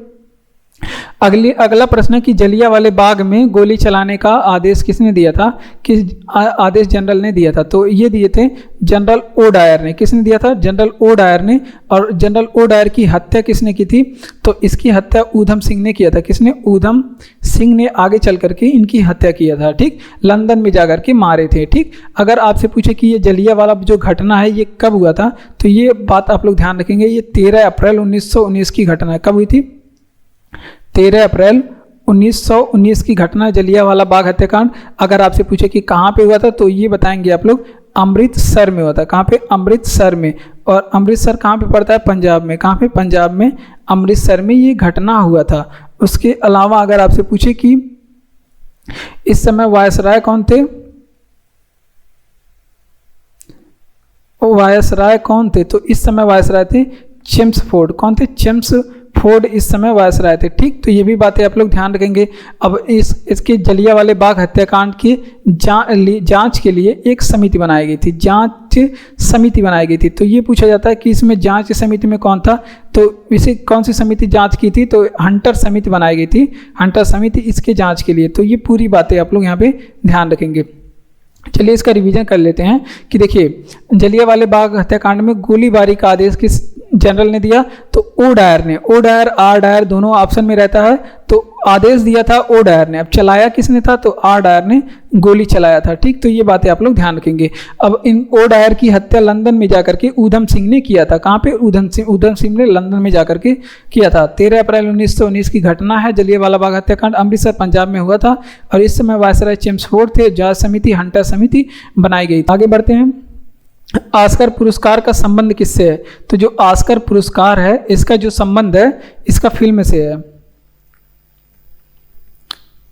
Speaker 1: अगला प्रश्न है कि जलियांवाले बाग में गोली चलाने का आदेश किसने दिया था? किस आदेश जनरल ने दिया था? तो ये दिए थे जनरल ओ डायर ने। किसने दिया था? जनरल ओ डायर ने। और जनरल ओ डायर की हत्या किसने की थी? तो इसकी हत्या ऊधम सिंह ने किया था। किसने? ऊधम सिंह ने आगे चल करके इनकी हत्या किया था। ठीक। लंदन में जाकर के मारे थे। ठीक। अगर आपसे पूछे कि ये जलियांवाला जो घटना है ये कब हुआ था, तो ये बात आप लोग ध्यान रखेंगे। ये 13 अप्रैल 1919 की घटना है। कब हुई थी? 13 अप्रैल 1919 की घटना जलियांवाला बाग हत्याकांड। अगर आपसे पूछे कि कहाँ पे हुआ था तो ये बताएंगे आप लोग अमृतसर में हुआ था। कहाँ पे? अमृतसर में। और अमृतसर कहाँ पे पड़ता है? पंजाब में। कहाँ पे? पंजाब में, अमृतसर में ये घटना हुआ था। उसके अलावा अगर आपसे पूछे कि इस समय वायसराय कौन थे, वायसराय कौन थे? तो इस समय वायसराय थे चेम्सफोर्ड। कौन थे? चेम्सफोर्ड इस समय वायसराय थे। ठीक, तो ये भी बातें आप लोग ध्यान रखेंगे। अब इसके जलियांवाले बाग हत्याकांड की जांच के लिए एक समिति बनाई गई थी, जांच समिति बनाई गई थी। तो ये पूछा जाता है कि इसमें जांच समिति में कौन था, तो इसे कौन सी समिति जांच की थी? तो हंटर समिति बनाई गई थी, हंटर समिति इसके जांच के लिए। तो ये पूरी बातें आप लोग यहाँ पे ध्यान रखेंगे। चलिए इसका रिवीजन कर लेते हैं कि देखिए जलियांवाले बाग हत्याकांड में गोलीबारी का आदेश किस जनरल ने दिया? तो ओ डायर ने। ओ डायर, आर डायर दोनों ऑप्शन में रहता है, तो आदेश दिया था ओ डायर ने। अब चलाया किसने था? तो आर डायर ने गोली चलाया था। ठीक, तो ये बातें आप लोग ध्यान रखेंगे। अब इन ओ डायर की हत्या लंदन में जाकर के ऊधम सिंह ने किया था। कहाँ पे? ऊधम सिंह ने लंदन में जाकर के किया था। 13 अप्रैल 1919 की घटना है, जलियांवाला बाग हत्याकांड अमृतसर पंजाब में हुआ था और इस समय वायसराय चेम्सफोर्ड थे। जांच समिति, हंटर समिति बनाई गई। आगे बढ़ते हैं। ऑस्कर पुरस्कार का संबंध किससे है? तो जो ऑस्कर पुरस्कार है इसका जो संबंध है इसका फिल्म से है।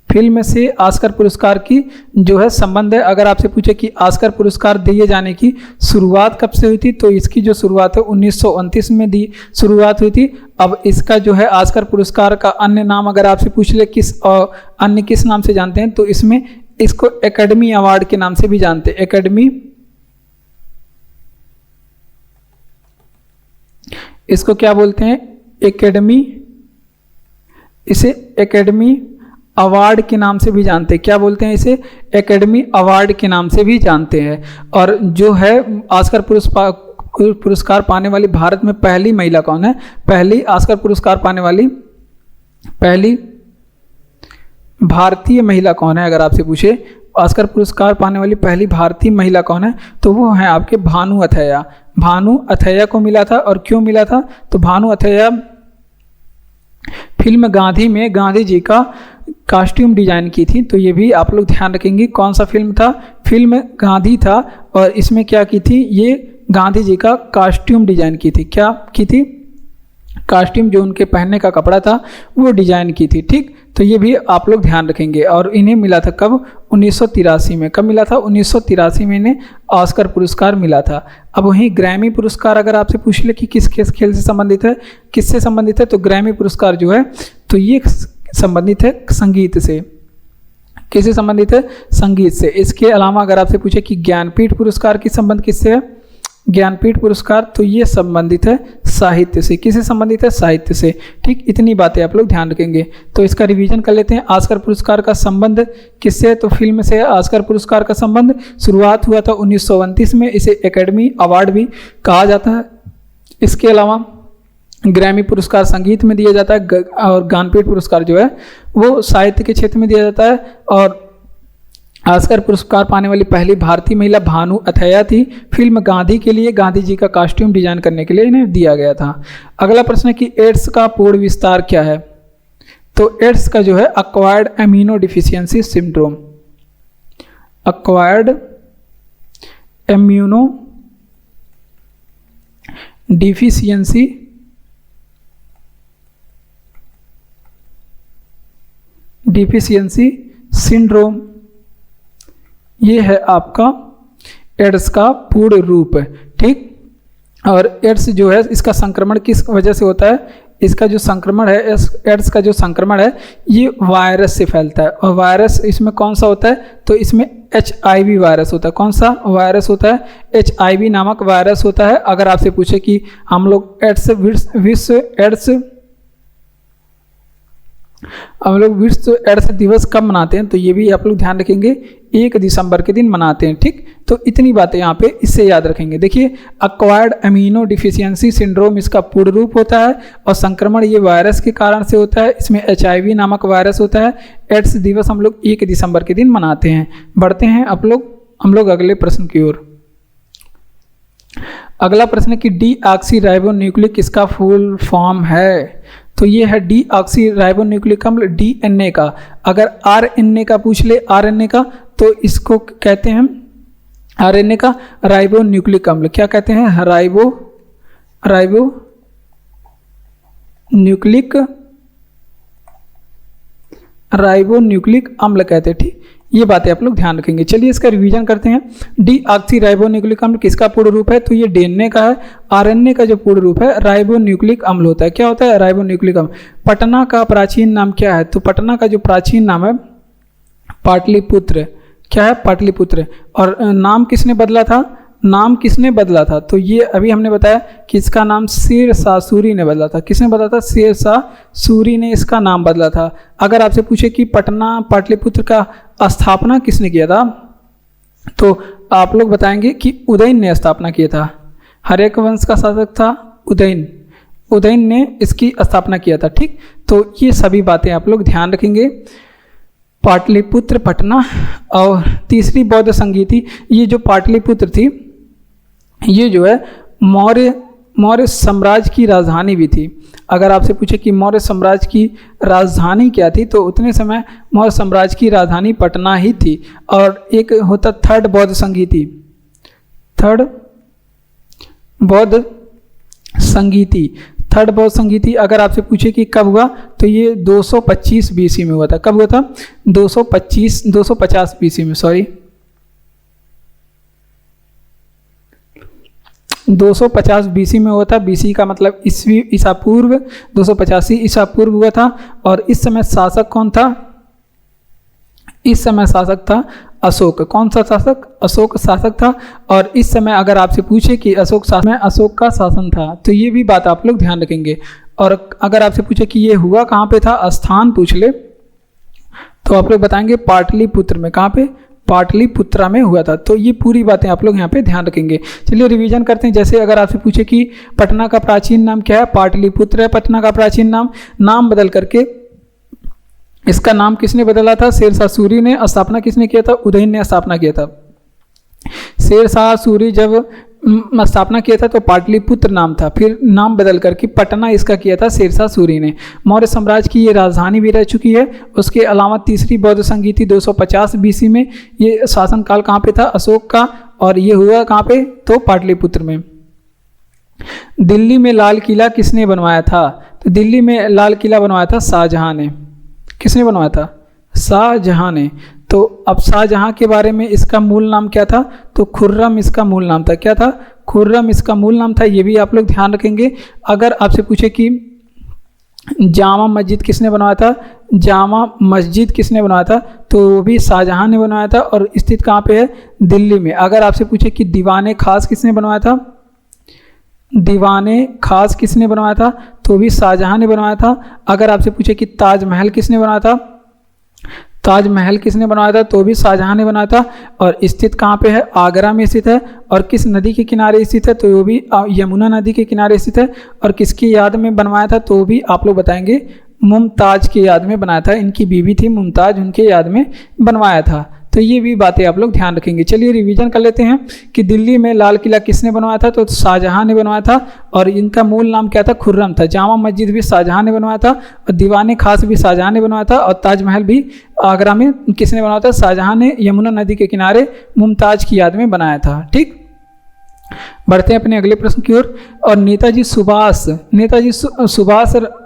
Speaker 1: फिल्म से ऑस्कर पुरस्कार की जो है संबंध है। अगर आपसे पूछे कि ऑस्कर पुरस्कार दिए जाने की शुरुआत कब से हुई थी, तो इसकी जो शुरुआत है 1929 में दी शुरुआत हुई थी। अब इसका जो है ऑस्कर पुरस्कार का अन्य नाम अगर आपसे पूछ ले अन्य किस नाम से जानते हैं, तो इसमें इसको एकेडमी अवार्ड के नाम से भी जानते हैं। एकेडमी, इसको क्या बोलते हैं? एकेडमी, इसे एकेडमी अवार्ड के नाम से भी जानते हैं। क्या बोलते हैं इसे? एकेडमी अवार्ड के नाम से भी जानते हैं। और जो है ऑस्कर पुरस्कार पाने वाली भारत में पहली महिला कौन है? पहली ऑस्कर पुरस्कार पाने वाली पहली भारतीय महिला कौन है? अगर आपसे पूछे ऑस्कर पुरस्कार पाने वाली पहली भारतीय महिला कौन है, तो वो है आपके भानु अथैया। भानु अथैया को मिला था। और क्यों मिला था? तो भानु अथैया फिल्म गांधी में गांधी जी का कॉस्ट्यूम डिजाइन की थी। तो ये भी आप लोग ध्यान रखेंगे। कौन सा फिल्म था? फिल्म गांधी था और इसमें क्या की थी? ये गांधी जी का कॉस्ट्यूम डिजाइन की थी। क्या की थी? कॉस्ट्यूम जो उनके पहनने का कपड़ा था वो डिजाइन की थी। ठीक, तो ये भी आप लोग ध्यान रखेंगे। और इन्हें मिला था कब? 1983 में। कब मिला था? 1983 में इन्हें ऑस्कर पुरस्कार मिला था। अब वहीं ग्रैमी पुरस्कार अगर आपसे पूछ ले कि किस खेल से संबंधित है, किससे संबंधित है, तो ग्रैमी पुरस्कार जो है तो ये संबंधित है संगीत से। किससे संबंधित है? संगीत से। इसके अलावा अगर आपसे पूछे कि ज्ञानपीठ पुरस्कार की संबंध किससे है? ज्ञानपीठ पुरस्कार तो ये संबंधित है साहित्य से। किससे संबंधित है? साहित्य से। ठीक, इतनी बातें आप लोग ध्यान रखेंगे। तो इसका रिवीजन कर लेते हैं। ऑस्कर पुरस्कार का संबंध किससे है? तो फिल्म से है ऑस्कर पुरस्कार का संबंध। शुरुआत हुआ था 1929 में। इसे एकेडमी अवार्ड भी कहा जाता है। इसके अलावा ग्रैमी पुरस्कार संगीत में दिया जाता है और ज्ञानपीठ पुरस्कार जो है वो साहित्य के क्षेत्र में दिया जाता है। और ऑस्कर पुरस्कार पाने वाली पहली भारतीय महिला भानु अथैया थी। फिल्म गांधी के लिए गांधी जी का कॉस्ट्यूम डिजाइन करने के लिए इन्हें दिया गया था। अगला प्रश्न है कि एड्स का पूर्ण विस्तार क्या है? तो एड्स का जो है acquired amino deficiency syndrome. Acquired immuno deficiency syndrome, ये है आपका एड्स का पूर्ण रूप। ठीक, और एड्स जो है इसका संक्रमण किस वजह से होता है? इसका जो संक्रमण है, एड्स का जो संक्रमण है ये वायरस से फैलता है। और वायरस इसमें कौन सा होता है? तो इसमें HIV वायरस होता है। कौन सा वायरस होता है? HIV नामक वायरस होता है। अगर आपसे पूछे कि हम लोग विश्व एड्स दिवस कब मनाते हैं, तो ये भी आप लोग ध्यान रखेंगे 1 दिसंबर के दिन मनाते हैं। ठीक, तो इतनी बातें यहाँ पे इससे याद रखेंगे। देखिए एक्वायर्ड एमिनो डिफिशियंसी सिंड्रोम इसका पूर्ण रूप होता है और संक्रमण ये वायरस के कारण से होता है। इसमें HIV नामक वायरस होता है। एड्स दिवस हम लोग 1 दिसंबर के दिन मनाते हैं। बढ़ते हैं हम लोग अगले प्रश्न की ओर। अगला प्रश्न है कि डीऑक्सी राइबो न्यूक्लिक किसका फुल फॉर्म है? तो ये है डी ऑक्सी राइबो न्यूक्लिक अम्ल DNA का। अगर RNA का पूछ ले, RNA का, तो इसको कहते हैं RNA का राइबो न्यूक्लिक अम्ल। क्या कहते हैं? राइबो न्यूक्लिक अम्ल कहते हैं। ठीक, ये बातें आप लोग ध्यान रखेंगे। चलिए इसका रिवीजन करते हैं। डी ऑक्सी राइबो न्यूक्लिक अम्ल किसका पूर्ण रूप है? तो ये DNA का है। RNA का जो पूर्ण रूप है राइबो न्यूक्लिक अम्ल होता है। क्या होता है? राइबो न्यूक्लिक अम्ल। पटना का प्राचीन नाम क्या है? तो पटना का जो प्राचीन नाम है पाटलिपुत्र। क्या है? पाटलिपुत्र। और नाम किसने बदला था? तो ये अभी हमने बताया कि इसका नाम शेरशाह सूरी ने बदला था। किसने बदला था? शेरशाह सूरी ने इसका नाम बदला था। अगर आपसे पूछे कि पटना पाटलिपुत्र का स्थापना किसने किया था, तो आप लोग बताएंगे कि उदयन ने स्थापना किया था। हर्यक वंश का शासक था उदयन ने इसकी स्थापना किया था। ठीक, तो ये सभी बातें आप लोग ध्यान रखेंगे। पाटलिपुत्र, पटना। और तीसरी बौद्ध संगीति, ये जो पाटलिपुत्र थी ये जो है मौर्य साम्राज्य की राजधानी भी थी। अगर आपसे पूछे कि मौर्य साम्राज्य की राजधानी क्या थी, तो उतने समय मौर्य साम्राज्य की राजधानी पटना ही थी। और एक होता थर्ड बौद्ध संगीति अगर आपसे पूछे कि कब हुआ, तो ये 225 BC में हुआ था। कब हुआ था? 250 BC में, सॉरी 250 BC में हुआ था। BC का मतलब ईसा पूर्व, 285 ईसा पूर्व हुआ था। और इस समय शासक कौन था? इस समय शासक था अशोक। कौन सा शासक? अशोक शासक था। और इस समय अगर आपसे पूछे कि अशोक का शासन था, तो ये भी बात आप लोग ध्यान रखेंगे। और अगर आपसे पूछे कि ये हुआ कहाँ पे था, स्थान पूछ ले, तो आप लोग बताएंगे पाटलिपुत्र में। कहाँ पे? पाटलिपुत्रा में हुआ था। तो ये पूरी बातें आप लोग यहाँ पे ध्यान रखेंगे। चलिए रिवीजन करते हैं। जैसे अगर आपसे पूछे कि पटना का प्राचीन नाम क्या है? पाटलिपुत्र है पटना का प्राचीन नाम बदल करके इसका नाम किसने बदला था? शेरशाह सूरी ने। स्थापना किसने किया था? उदयन ने स्थापना किया था। शेरशाह सूरी जब स्थापना किया था तो पाटलिपुत्र नाम था, फिर नाम बदल करके पटना इसका किया था शेरशाह सूरी ने। मौर्य साम्राज्य की ये राजधानी भी रह चुकी है। उसके अलावा तीसरी बौद्ध संगीति 250 BC में, ये शासनकाल कहाँ पे था? अशोक का। और ये हुआ कहाँ पे? तो पाटलिपुत्र में। दिल्ली में लाल किला किसने बनवाया था? तो दिल्ली में लाल किला बनवाया था शाहजहां ने। किसने बनवाया था? शाहजहां ने। तो अब शाहजहां के बारे में इसका मूल नाम क्या था? तो खुर्रम इसका मूल नाम था। क्या था? खुर्रम इसका मूल नाम था। ये भी आप लोग ध्यान रखेंगे। अगर आपसे पूछे कि जामा मस्जिद किसने बनवाया था? जामा मस्जिद किसने बनवाया था? तो वो भी शाहजहां ने बनवाया था। और स्थित कहाँ पे है? दिल्ली में। अगर आपसे पूछे कि दीवाने खास किसने बनवाया था? दीवाने खास किसने बनवाया था? तो भी शाहजहां ने बनवाया था। अगर आपसे पूछे कि ताजमहल किसने बनवाया था? ताजमहल किसने बनवाया था? तो भी शाहजहां ने बनाया था। और स्थित कहाँ पे है? आगरा में स्थित है। और किस नदी के किनारे स्थित है? तो वो भी यमुना नदी के किनारे स्थित है। और किसकी याद में बनवाया था? तो भी आप लोग बताएंगे मुमताज की याद में बनाया था। इनकी बीवी थी मुमताज, उनके याद में बनवाया था। तो ये भी बातें आप लोग ध्यान रखेंगे। चलिए रिवीजन कर लेते हैं कि दिल्ली में लाल किला किसने बनवाया था? तो शाहजहां ने बनवाया था। और इनका मूल नाम क्या था? खुर्रम था। जामा मस्जिद भी शाहजहां ने बनवाया था। और दीवाने खास भी शाहजहां ने बनवाया था। और ताजमहल भी आगरा में किसने बनवाया था? शाहजहां ने यमुना नदी के किनारे मुमताज की याद में बनाया था। ठीक, बढ़ते हैं अपने अगले प्रश्न की ओर। और नेताजी सुभाष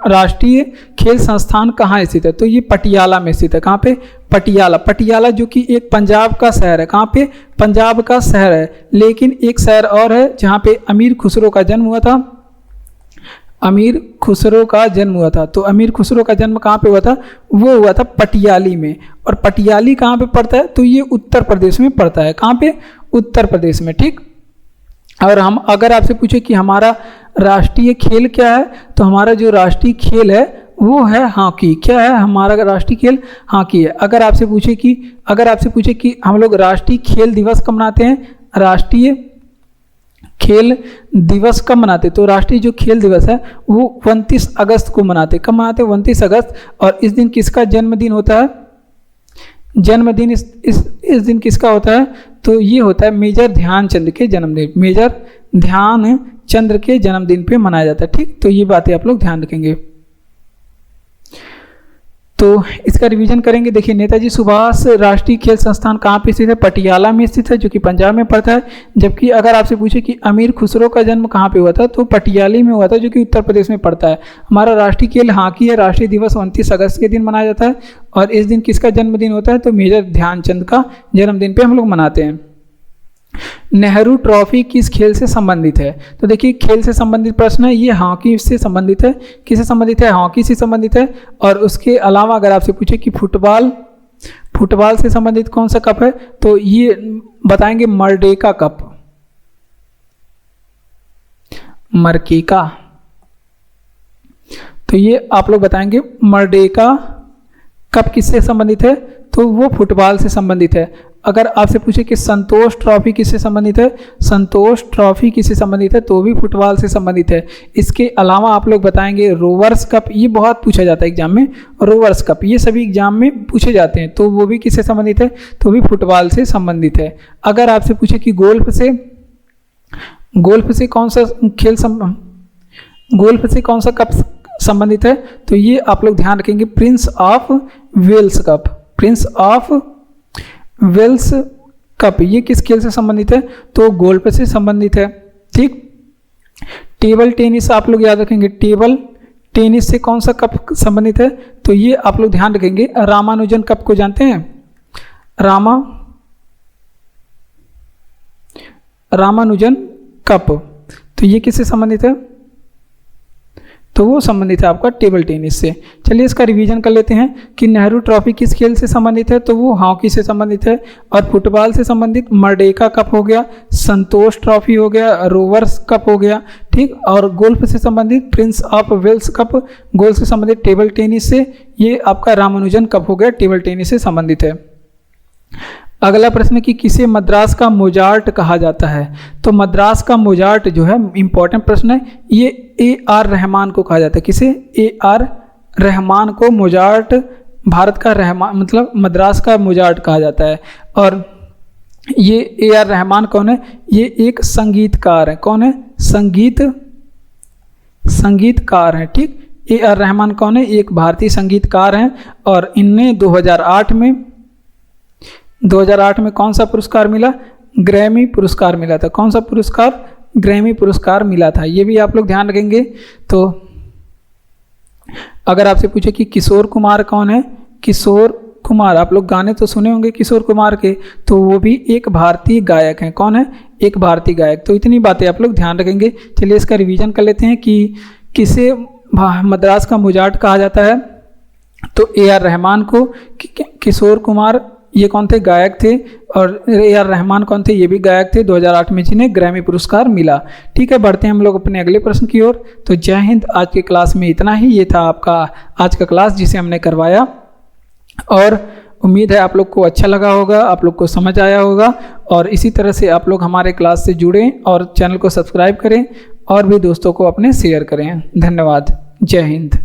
Speaker 1: राष्ट्रीय खेल संस्थान कहाँ स्थित है? तो ये पटियाला में स्थित है। कहाँ पे? पटियाला जो कि एक पंजाब का शहर है। कहाँ पे? पंजाब का शहर है। लेकिन एक शहर और है जहाँ पे अमीर खुसरो का जन्म हुआ था। तो अमीर खुसरो का जन्म कहाँ पे हुआ था? वो हुआ था पटियाली में। और पटियाली कहाँ पे पड़ता है? तो ये उत्तर प्रदेश में पड़ता है। कहाँ पे? उत्तर प्रदेश में। ठीक, और हम अगर आपसे पूछे कि हमारा राष्ट्रीय खेल क्या है, तो हमारा जो राष्ट्रीय खेल है वो है हॉकी। क्या है हमारा राष्ट्रीय खेल? हॉकी है। अगर आपसे पूछे कि हम लोग राष्ट्रीय खेल दिवस कब मनाते हैं? राष्ट्रीय खेल दिवस कब मनाते? तो राष्ट्रीय जो खेल दिवस है वो 29 अगस्त को मनाते। कब मनाते? 29 अगस्त। और इस दिन किसका जन्मदिन होता है? जन्मदिन इस दिन किसका होता है? तो ये होता है मेजर ध्यानचंद के जन्मदिन। मेजर ध्यानचंद के जन्मदिन पे मनाया जाता है। ठीक, तो ये बातें आप लोग ध्यान रखेंगे। तो इसका रिवीजन करेंगे। देखिए, नेताजी सुभाष राष्ट्रीय खेल संस्थान कहाँ पे स्थित है? पटियाला में स्थित है, जो कि पंजाब में पड़ता है। जबकि अगर आपसे पूछे कि अमीर खुसरो का जन्म कहाँ पे हुआ था, तो पटियाली में हुआ था, जो कि उत्तर प्रदेश में पड़ता है। हमारा राष्ट्रीय खेल हॉकी है। राष्ट्रीय दिवस 29 अगस्त के दिन मनाया जाता है। और इस दिन किसका जन्मदिन होता है? तो मेजर ध्यानचंद का जन्मदिन पे हम लोग मनाते हैं। नेहरू ट्रॉफी किस खेल से संबंधित है? तो देखिए, खेल से संबंधित प्रश्न है, ये हॉकी से संबंधित है। किससे संबंधित है? हॉकी से संबंधित है। और उसके अलावा अगर आपसे पूछे कि फुटबॉल से संबंधित कौन सा कप है, तो ये बताएंगे मर्डेका कप, मर्केका। तो ये आप लोग बताएंगे मर्डेका कप किससे संबंधित है, तो वो फुटबॉल से संबंधित है। अगर आपसे पूछे कि संतोष ट्रॉफी किससे संबंधित है, संतोष ट्रॉफी किससे संबंधित है, तो भी फुटबॉल से संबंधित है। इसके अलावा आप लोग बताएंगे रोवर्स कप, ये बहुत पूछा जाता है एग्जाम में। रोवर्स कप ये सभी एग्जाम में पूछे जाते हैं, तो वो भी किससे संबंधित है, तो भी फुटबॉल से संबंधित है। अगर आपसे पूछे कि गोल्फ से कौन सा खेल गोल्फ से कौन सा कप संबंधित है, तो ये आप लोग ध्यान रखेंगे Prince of Wales cup, Prince of Wales cup. ये किस खेल से संबंधित है, तो गोल्फ से संबंधित है। ठीक। टेबल टेनिस आप लोग याद रखेंगे, टेबल टेनिस से कौन सा कप संबंधित है, तो ये आप लोग ध्यान रखेंगे रामानुजन कप को जानते हैं, रामानुजन कप। तो ये किससे संबंधित है, तो वो संबंधित है आपका टेबल टेनिस से। चलिए इसका रिवीजन कर लेते हैं कि नेहरू ट्रॉफी किस खेल से संबंधित है, तो वो हॉकी से संबंधित है। और फुटबॉल से संबंधित मर्डेका कप हो गया, संतोष ट्रॉफी हो गया, रोवर्स कप हो गया। ठीक। और गोल्फ से संबंधित Prince of Wales cup, golf से संबंधित टेबल टेनिस से ये आपका रामानुजन कप हो गया, टेबल टेनिस से संबंधित है। अगला प्रश्न कि किसे मद्रास का मोजार्ट कहा जाता है, तो मद्रास का मोजार्ट जो है इंपॉर्टेंट प्रश्न है, ये ए.आर. रहमान को कहा जाता है। किसे? ए.आर. रहमान को मोजार्ट, भारत का रहमान मतलब मद्रास का मोजार्ट कहा जाता है। और ये ए.आर. रहमान कौन है? ये एक संगीतकार है। कौन है? संगीतकार है। ठीक। ए.आर. रहमान कौन है? एक भारतीय संगीतकार हैं। और इनने 2008 में कौन सा पुरस्कार मिला? ग्रैमी पुरस्कार मिला था। कौन सा पुरस्कार? ग्रैमी पुरस्कार मिला था। ये भी आप लोग ध्यान रखेंगे। तो अगर आपसे पूछे कि किशोर कुमार कौन है, किशोर कुमार, आप लोग गाने तो सुने होंगे किशोर कुमार के, तो वो भी एक भारतीय गायक हैं। कौन है? एक भारतीय गायक। तो इतनी बातें आप लोग ध्यान रखेंगे। चलिए इसका रिवीजन कर लेते हैं कि किसे मद्रास का मोजार्ट कहा जाता है, तो ए.आर. रहमान को, किशोर कुमार ये कौन थे? गायक थे। और ए.आर. रहमान कौन थे? ये भी गायक थे 2008 में, जिन्हें ग्रैमी पुरस्कार मिला। ठीक है, बढ़ते हैं हम लोग अपने अगले प्रश्न की ओर। तो जय हिंद। आज के क्लास में इतना ही। ये था आपका आज का क्लास जिसे हमने करवाया, और उम्मीद है आप लोग को अच्छा लगा होगा, आप लोग को समझ आया होगा। और इसी तरह से आप लोग हमारे क्लास से जुड़ें और चैनल को सब्सक्राइब करें और भी दोस्तों को अपने शेयर करें। धन्यवाद। जय हिंद।